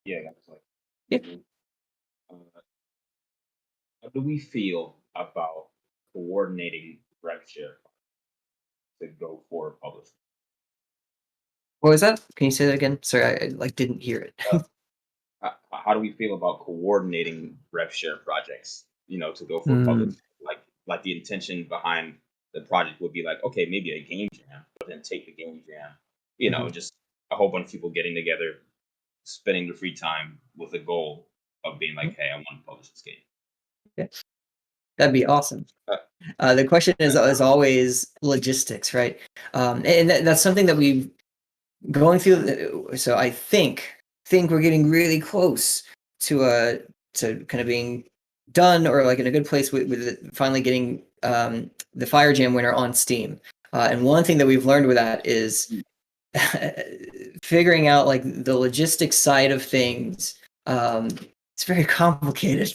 Yeah, that's like, Yeah. How do we feel about coordinating rev share to go for publishing? What was that? Can you say that again? Sorry, I like didn't hear it. How do we feel about coordinating rev share projects? To go for public, like the intention behind the project would be like, okay, maybe a game jam, but then take the game jam, just a whole bunch of people getting together, spending the free time with the goal of being like, hey, I want to publish this game. Yeah. That'd be awesome. The question is always logistics, right? And that's something that we've going through. So I think we're getting really close to kind of being done, or like in a good place with finally getting the Fire Jam winner on Steam. And one thing that we've learned with that is figuring out like the logistics side of things. It's very complicated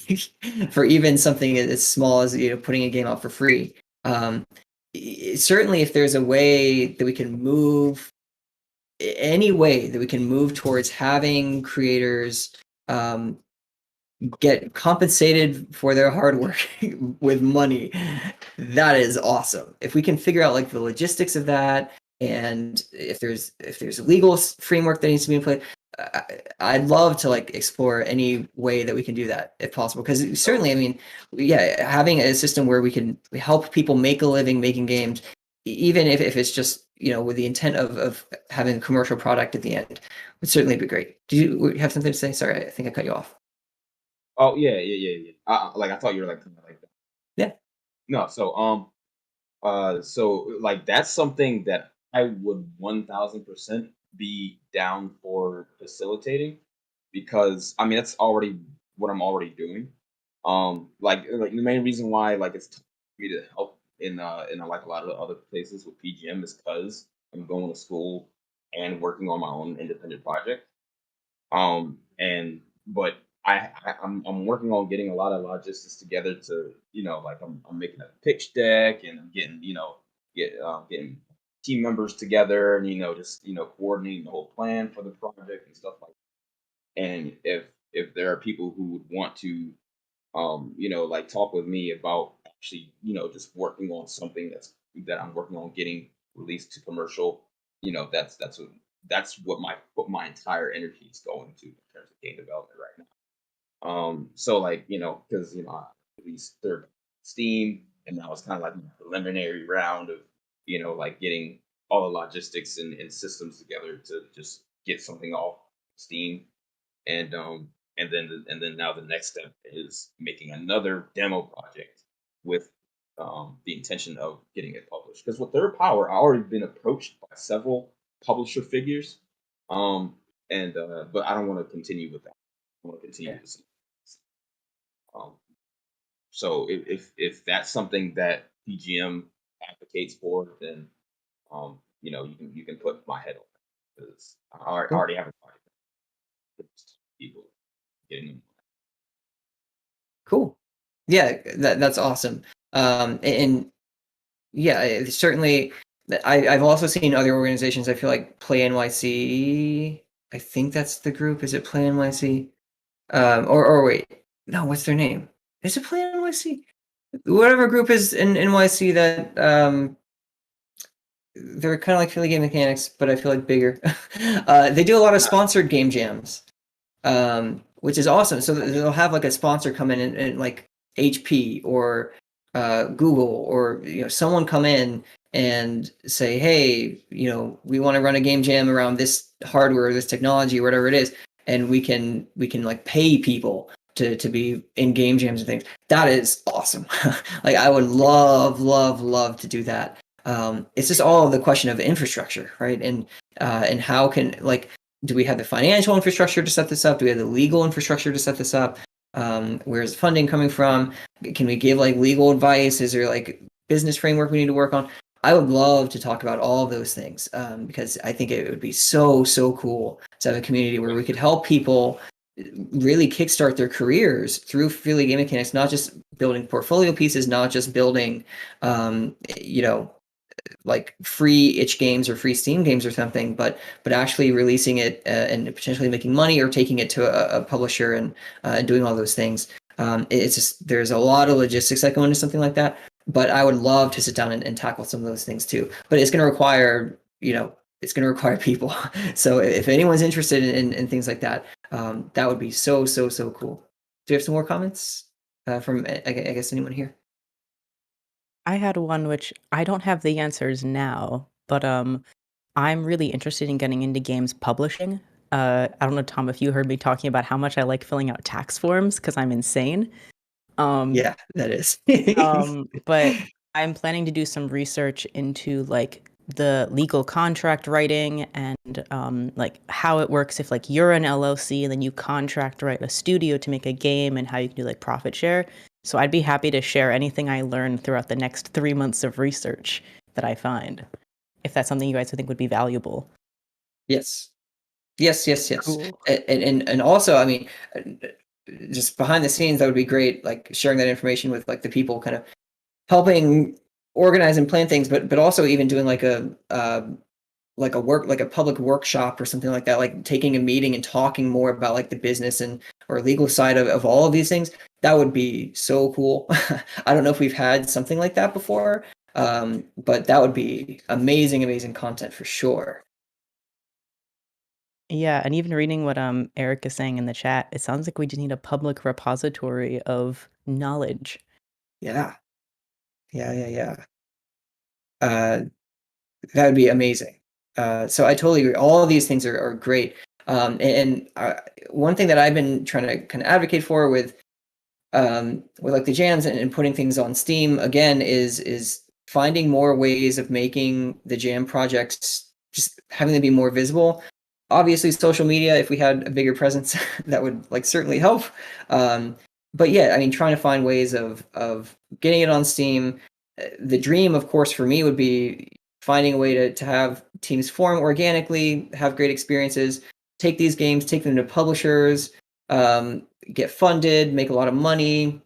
for even something as small as putting a game out for free. Certainly, if there's a way that we can move any way that we can move towards having creators get compensated for their hard work with money, that is awesome. If we can figure out like the logistics of that, and if there's a legal framework that needs to be in place, I'd love to like explore any way that we can do that if possible. Because certainly, I mean, yeah, having a system where we can help people make a living making games, even if it's just, you know, with the intent of having a commercial product at the end, would certainly be great. Do you have something to say? Sorry, I think I cut you off. Oh yeah. Like I thought you were like kind of like that. Yeah. No, so like that's something that I would 1000% be down for facilitating, because I mean that's already what I'm already doing. Like the main reason why like it's tough for me to help in like a lot of the other places with PGM is because I'm going to school and working on my own independent project. And but I'm working on getting a lot of logistics together to, you know, like I'm making a pitch deck, and I'm getting, you know, getting team members together, and, you know, just, you know, coordinating the whole plan for the project and stuff like that. And if there are people who would want to, you know, like talk with me about actually, you know, just working on something that I'm working on getting released to commercial, you know, that's what my entire energy is going to in terms of game development right now. So like, you know, because, you know, I released third Steam, and that was kind of like my preliminary round of, you know, like getting all the logistics and systems together to just get something off Steam. And um and then and then now the next step is making another demo project with the intention of getting it published. Because with Third Power, I already been approached by several publisher figures, um, and but I don't want to continue with that. I want to continue Yeah. this. Um, so if that's something that PGM advocates for, then you know, you can put my head on it, because I Cool. already have a project with people getting them. Cool. Yeah, that's awesome. And yeah, certainly. I've also seen other organizations. I feel like Play NYC. I think that's the group. Is it Play NYC? Or wait, no, what's their name? Is it Play NYC? Whatever group is in NYC that they're kind of like Philly Game Mechanics, but I feel like bigger. They do a lot of sponsored game jams, which is awesome. So they'll have like a sponsor come in and like HP or Google, or, you know, someone come in and say, hey, you know, we want to run a game jam around this hardware, this technology, whatever it is, and we can like pay people to be in game jams and things. That is awesome. Like I would love to do that. It's just all the question of infrastructure, right? And how can, like, do we have the financial infrastructure to set this up? Do we have the legal infrastructure to set this up? Where's the funding coming from? Can we give like legal advice? Is there like business framework we need to work on? I would love to talk about all of those things, because I think it would be so cool to have a community where we could help people really kickstart their careers through Philly Game Mechanics, not just building portfolio pieces, not just building, you know, like free itch games or free Steam games or something, but actually releasing it and potentially making money, or taking it to a publisher and doing all those things. It's just, there's a lot of logistics that go into something like that, but I would love to sit down and tackle some of those things too. But it's going to require, you know, it's going to require people. So if anyone's interested in things like that, that would be so cool. Do you have some more comments from I guess anyone here? I had one which I don't have the answers now, but I'm really interested in getting into games publishing. I don't know, Tom, if you heard me talking about how much I like filling out tax forms because I'm insane. Yeah, that is. But I'm planning to do some research into like the legal contract writing and like how it works if like you're an LLC and then you contract write a studio to make a game, and how you can do like profit share. So I'd be happy to share anything I learn throughout the next 3 months of research that I find, if that's something you guys would think would be valuable. Yes. Cool. And also, I mean, just behind the scenes, that would be great. Like sharing that information with like the people kind of helping organize and plan things, but also even doing like a like a public workshop or something like that, like taking a meeting and talking more about like the business and or legal side of all of these things, that would be so cool. I don't know if we've had something like that before, but that would be amazing content for sure. Yeah, and even reading what Eric is saying in the chat, it sounds like we just need a public repository of knowledge. Yeah. Yeah. Uh, that would be amazing. So I totally agree. All of these things are great. One thing that I've been trying to kind of advocate for with like the jams and putting things on Steam again is finding more ways of making the jam projects, just having them be more visible. Obviously, social media, if we had a bigger presence, that would like certainly help. But yeah, I mean, trying to find ways of getting it on Steam. The dream, of course, for me would be finding a way to have teams form organically, have great experiences, take these games, take them to publishers, get funded, make a lot of money,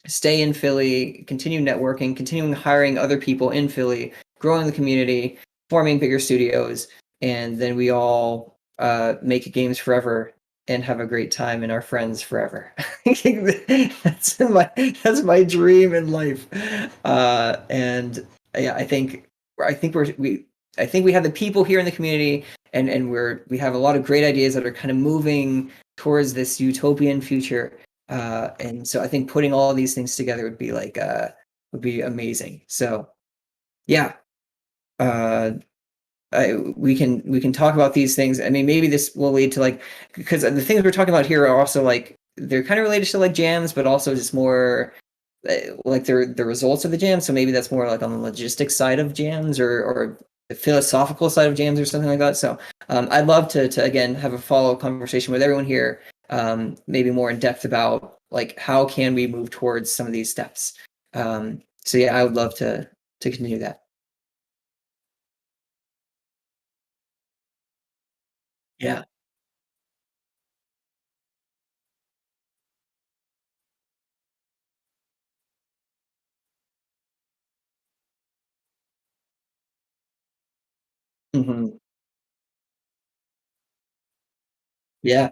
stay in Philly, continue networking, continuing hiring other people in Philly, growing the community, forming bigger studios, and then we all make games forever and have a great time and our friends forever. That's my dream in life. And yeah, I think we have the people here in the community, and we have a lot of great ideas that are kind of moving towards this utopian future. And so I think putting all of these things together would be amazing. So yeah, we can talk about these things. I mean, maybe this will lead to like, because the things we're talking about here are also like they're kind of related to like jams, but also just more like they're the results of the jam. So maybe that's more like on the logistics side of jams or the philosophical side of jams or something like that. So I'd love to again have a follow conversation with everyone here, maybe more in depth about like how can we move towards some of these steps. So yeah, I would love to continue that. Yeah. Hmm. Yeah.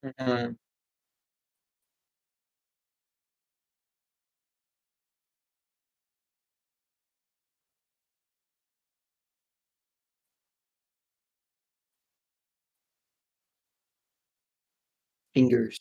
Mhm. Fingers.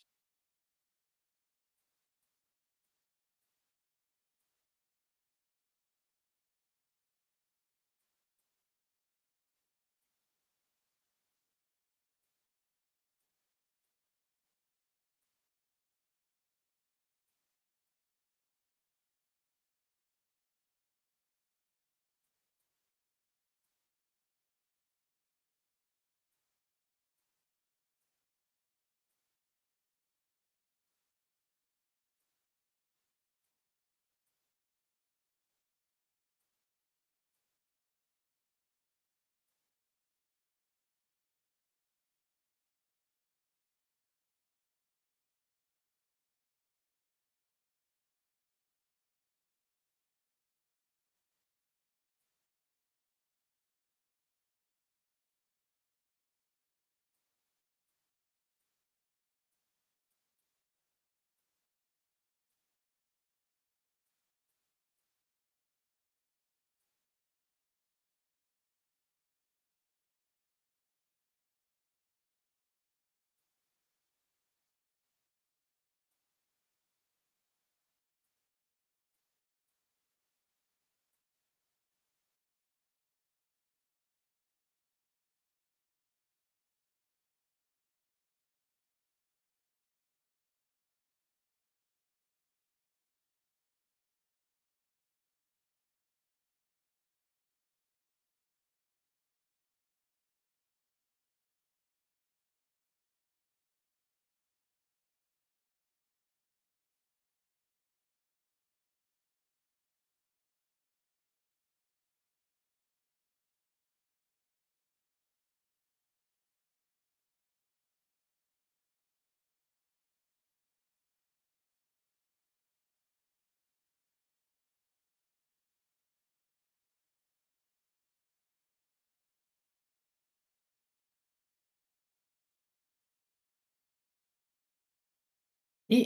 Yeah.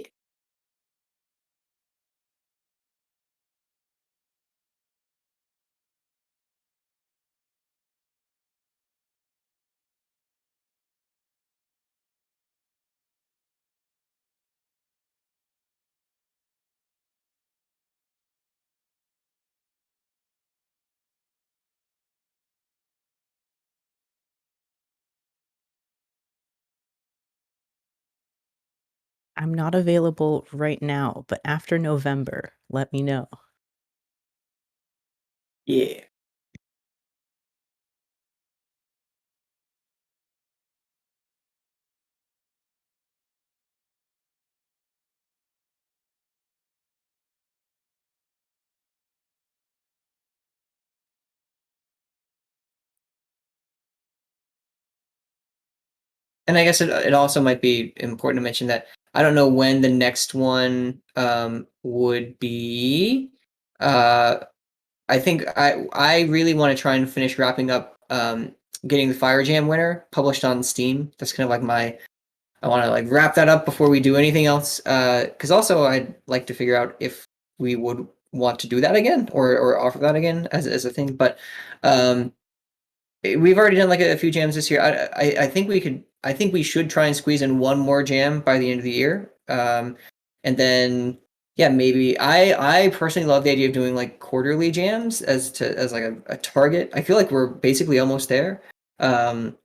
I'm not available right now, but after November, let me know. Yeah. And I guess it also might be important to mention that I don't know when the next one would be. I think I really want to try and finish wrapping up getting the Fire Jam winner published on Steam. That's kind of like I want to like wrap that up before we do anything else. Because also I'd like to figure out if we would want to do that again or offer that again as a thing. But um, we've already done like a few jams this year. I think we could. I think we should try and squeeze in one more jam by the end of the year. And then yeah, maybe I personally love the idea of doing like quarterly jams as like a target. I feel like we're basically almost there. Um,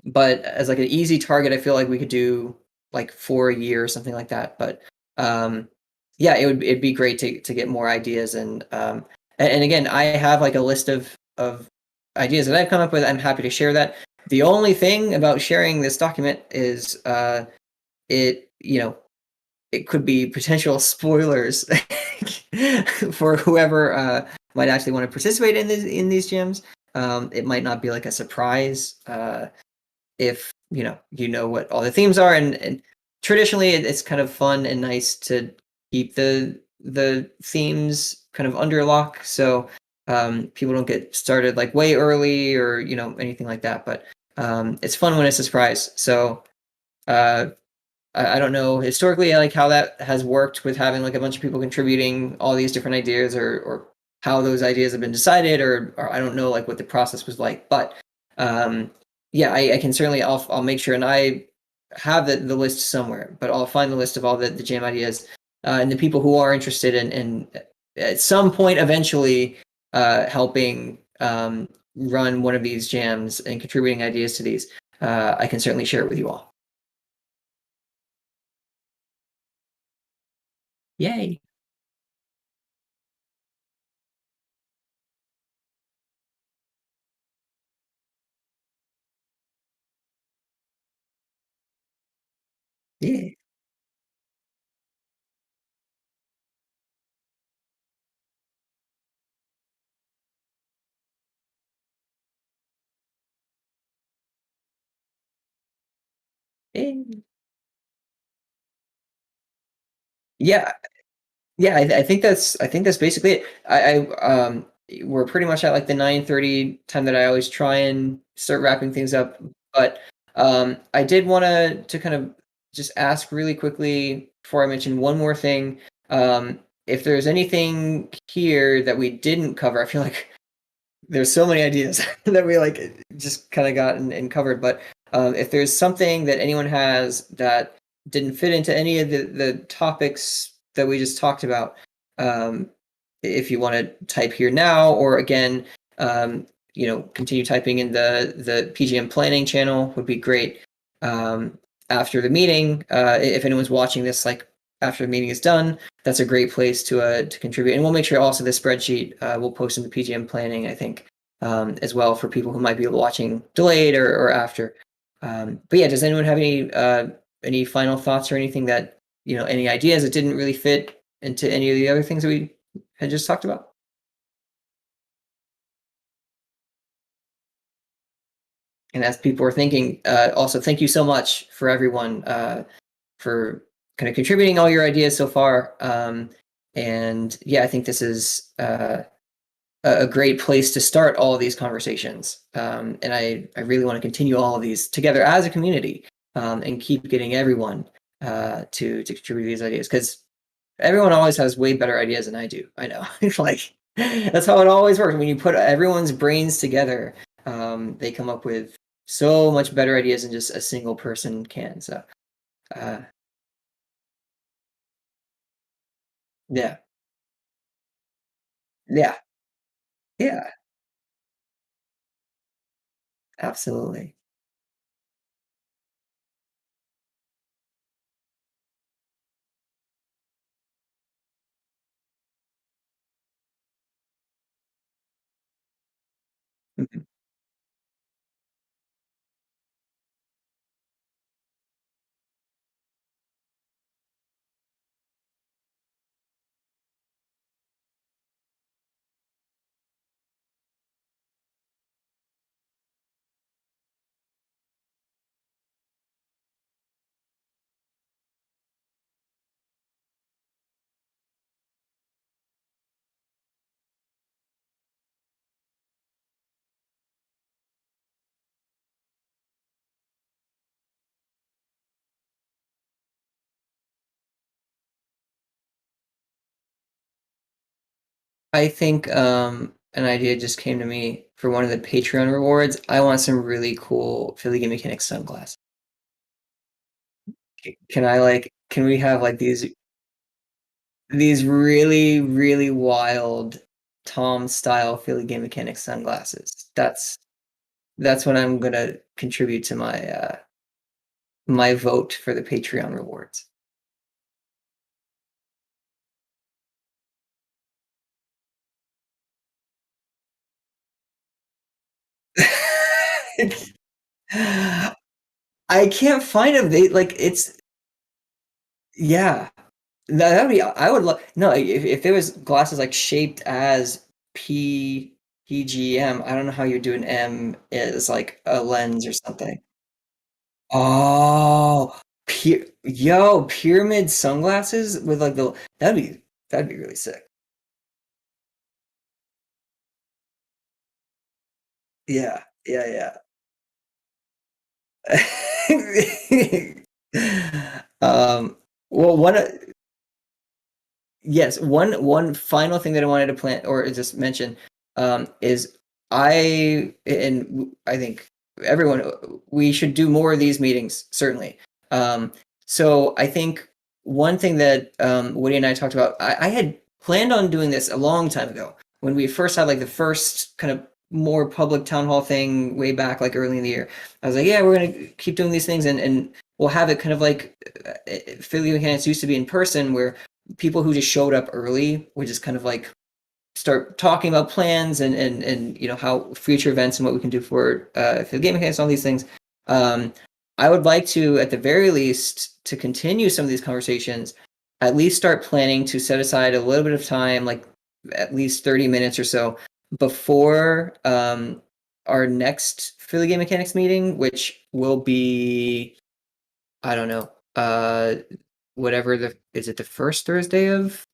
but as like an easy target, I feel like we could do like for a year or something like that. But um, yeah, it'd be great to get more ideas and again, I have like a list of ideas that I've come up with. I'm happy to share that. The only thing about sharing this document is it it could be potential spoilers for whoever might actually want to participate in these gyms. It might not be like a surprise. If you know what all the themes are and traditionally it's kind of fun and nice to keep the themes kind of under lock so people don't get started like way early or anything like that, but it's fun when it's a surprise. So uh I don't know historically like how that has worked with having like a bunch of people contributing all these different ideas or how those ideas have been decided or I don't know like what the process was like, but um, yeah, I can certainly I'll make sure and I have the list somewhere, but I'll find the list of all the jam ideas and the people who are interested in at some point eventually helping run one of these jams and contributing ideas to these. I can certainly share it with you all. Yay. Yeah. Yeah. Yeah. Yeah, I think that's basically it. We're pretty much at like the 9:30 time that I always try and start wrapping things up. But I did want to kind of just ask really quickly before I mention one more thing. If there's anything here that we didn't cover, I feel like there's so many ideas that we like just kind of got and covered. But if there's something that anyone has that didn't fit into any of the topics that we just talked about, um, if you want to type here now, or again, continue typing in the PGM planning channel would be great. After the meeting, if anyone's watching this, like after the meeting is done, that's a great place to contribute. And we'll make sure also the spreadsheet we'll post in the PGM planning, I think, as well for people who might be watching delayed or after. But yeah, does anyone have any final thoughts or anything that any ideas that didn't really fit into any of the other things that we had just talked about? And as people are thinking, also thank you so much for everyone for kind of contributing all your ideas so far. And yeah, I think this is a great place to start all of these conversations. And I really want to continue all of these together as a community and keep getting everyone to contribute these ideas, because everyone always has way better ideas than I do. I know. Like, that's how it always works. When you put everyone's brains together, they come up with so much better ideas than just a single person can. So, yeah, yeah, yeah, absolutely. Mhm. I think an idea just came to me for one of the Patreon rewards. I want some really cool Philly Game Mechanics sunglasses. Can I like? Can we have like these really, really wild Tom style Philly Game Mechanics sunglasses? That's what I'm gonna contribute to my vote for the Patreon rewards. I can't find them. They like it's yeah. That'd be I would love no if there was glasses like shaped as PGM. I don't know how you do an M is like a lens or something. Oh, pyramid sunglasses with like the that'd be really sick. Yeah, yeah, yeah. Well, yes, one final thing that I wanted to plan or just mention is I think everyone we should do more of these meetings certainly. So I think one thing that Woody and I talked about, I had planned on doing this a long time ago when we first had like the first kind of more public town hall thing way back like early in the year. I was like, yeah, we're gonna keep doing these things and we'll have it kind of like Philly Mechanics used to be in person where people who just showed up early would just kind of like start talking about plans and you know how future events and what we can do for the game mechanics and all these things. Um, I would like to, at the very least, to continue some of these conversations. At least start planning to set aside a little bit of time, like at least 30 minutes or so, before our next Philly Game Mechanics meeting, which will be, I don't know, whatever the is it the first Thursday of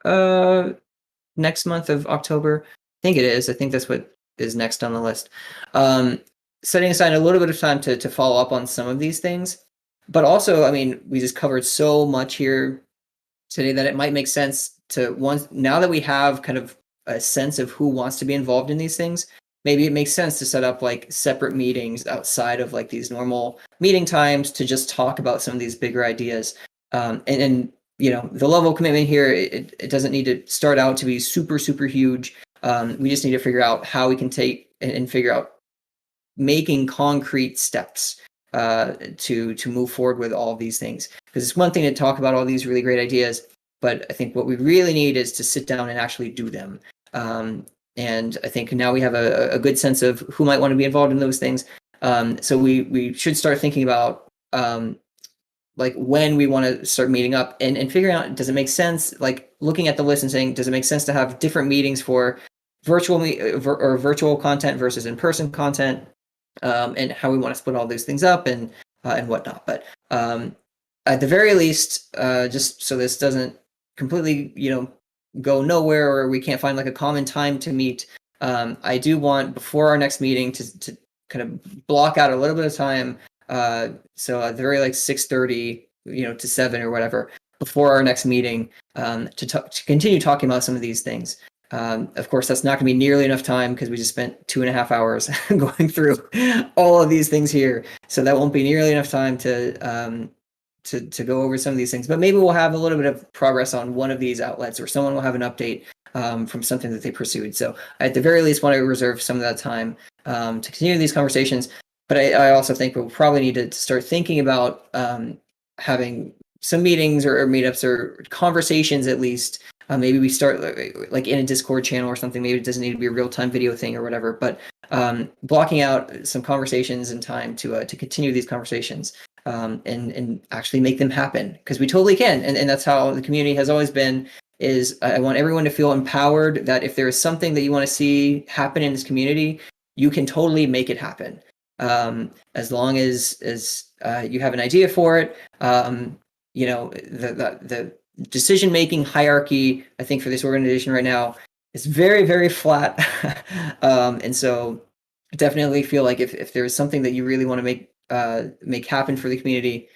next month of October? I think it is. I think that's what is next on the list. Um, Setting aside a little bit of time to follow up on some of these things, but also, I mean, we just covered so much here today that it might make sense to once now that we have kind of a sense of who wants to be involved in these things, maybe it makes sense to set up like separate meetings outside of like these normal meeting times to just talk about some of these bigger ideas. And you know, the level of commitment here, it doesn't need to start out to be super, super huge. We just need to figure out how we can take and figure out making concrete steps to move forward with all of these things. Because it's one thing to talk about all these really great ideas, but I think what we really need is to sit down and actually do them. And I think now we have a good sense of who might want to be involved in those things. So we should start thinking about like when we want to start meeting up and figuring out, does it make sense, like looking at the list and saying, does it make sense to have different meetings for virtual content versus in-person content, and how we want to split all these things up and whatnot. But at the very least, just so this doesn't completely, you know, go nowhere or we can't find like a common time to meet, I do want before our next meeting to kind of block out a little bit of time. So at the very like 6:30 to 7 or whatever before our next meeting, to continue talking about some of these things. Of course, that's not going to be nearly enough time because we just spent 2.5 hours going through all of these things here. So that won't be nearly enough time to go over some of these things. But maybe we'll have a little bit of progress on one of these outlets, or someone will have an update from something that they pursued. So I, at the very least, want to reserve some of that time to continue these conversations. But I also think we'll probably need to start thinking about having some meetings or meetups or conversations at least. Maybe we start like in a Discord channel or something. Maybe it doesn't need to be a real-time video thing or whatever, but blocking out some conversations and time to continue these conversations and actually make them happen, because we totally can. And that's how the community has always been. Is I want everyone to feel empowered that if there is something that you want to see happen in this community, you can totally make it happen. As long as you have an idea for it. The decision-making hierarchy, I think, for this organization right now is very, very flat. And so I definitely feel like if there's something that you really want to make happen for the community,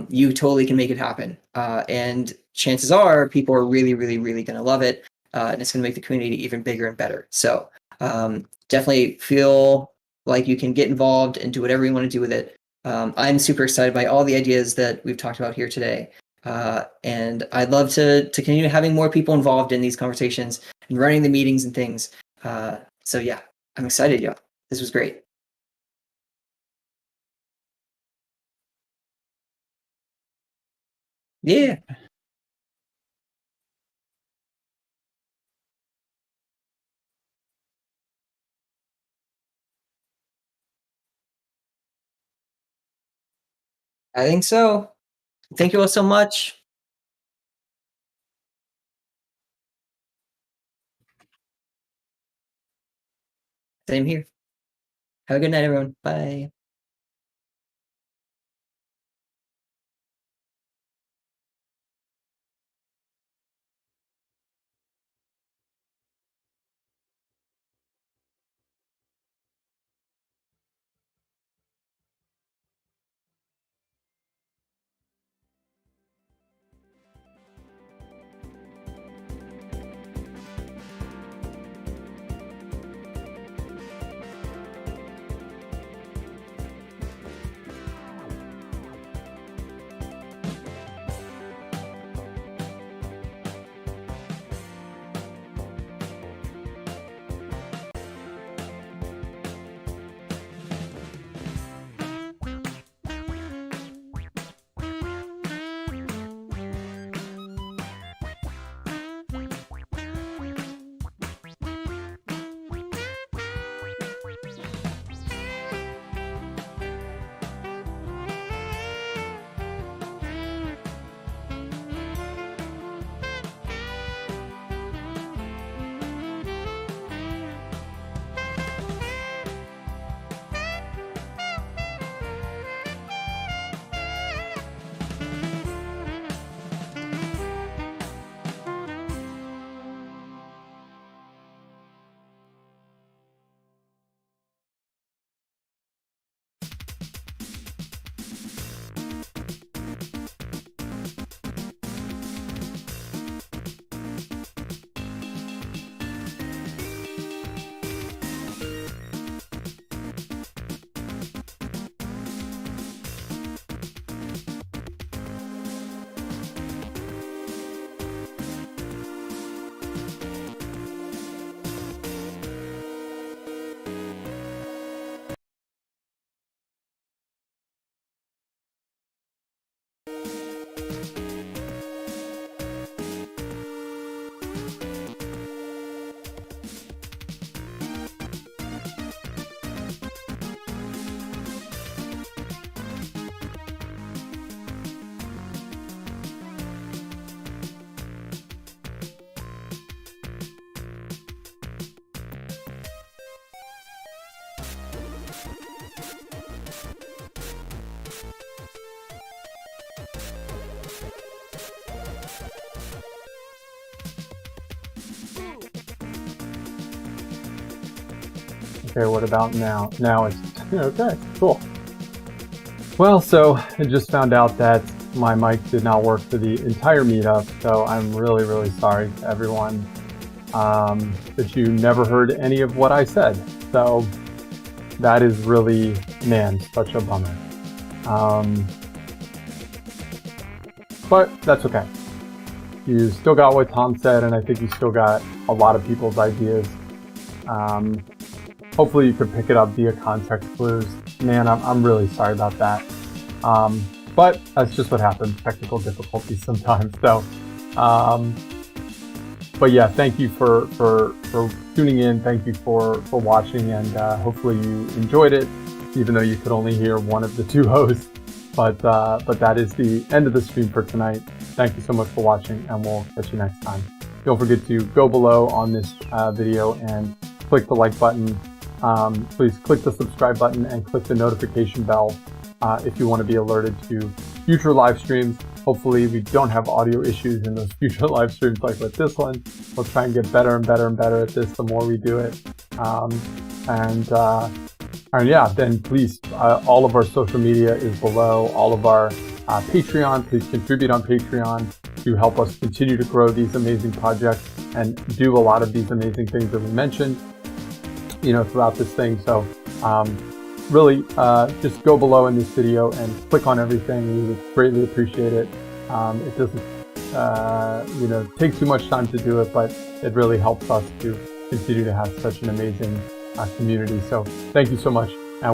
you totally can make it happen. And chances are people are really, really, really going to love it. And it's going to make the community even bigger and better. So definitely feel like you can get involved and do whatever you want to do with it. I'm super excited by all the ideas that we've talked about here today. And I'd love to continue having more people involved in these conversations and running the meetings and things. So yeah, I'm excited, y'all. This was great. Yeah. I think so. Thank you all so much. Same here. Have a good night, everyone. Bye. Okay, what about now? Now it's okay, cool. Well, so I just found out that my mic did not work for the entire meetup, so I'm really, really sorry to everyone that you never heard any of what I said. So that is really, man, such a bummer. But that's okay. You still got what Tom said, and I think you still got a lot of people's ideas. Hopefully you could pick it up via context clues. Man, I'm really sorry about that. But that's just what happens, technical difficulties sometimes. So, but yeah, thank you for tuning in. Thank you for watching, and hopefully you enjoyed it, even though you could only hear one of the two hosts. But that is the end of the stream for tonight. Thank you so much for watching, and we'll catch you next time. Don't forget to go below on this video and click the like button. Please click the subscribe button and click the notification bell if you want to be alerted to future live streams. Hopefully we don't have audio issues in those future live streams like with this one. We'll try and get better and better and better at this the more we do it. And yeah, then please, all of our social media is below. All of our Patreon, please contribute on Patreon to help us continue to grow these amazing projects and do a lot of these amazing things that we mentioned, throughout this thing. So really just go below in this video and click on everything. We would greatly appreciate it. It doesn't take too much time to do it, but it really helps us to continue to have such an amazing community. So thank you so much.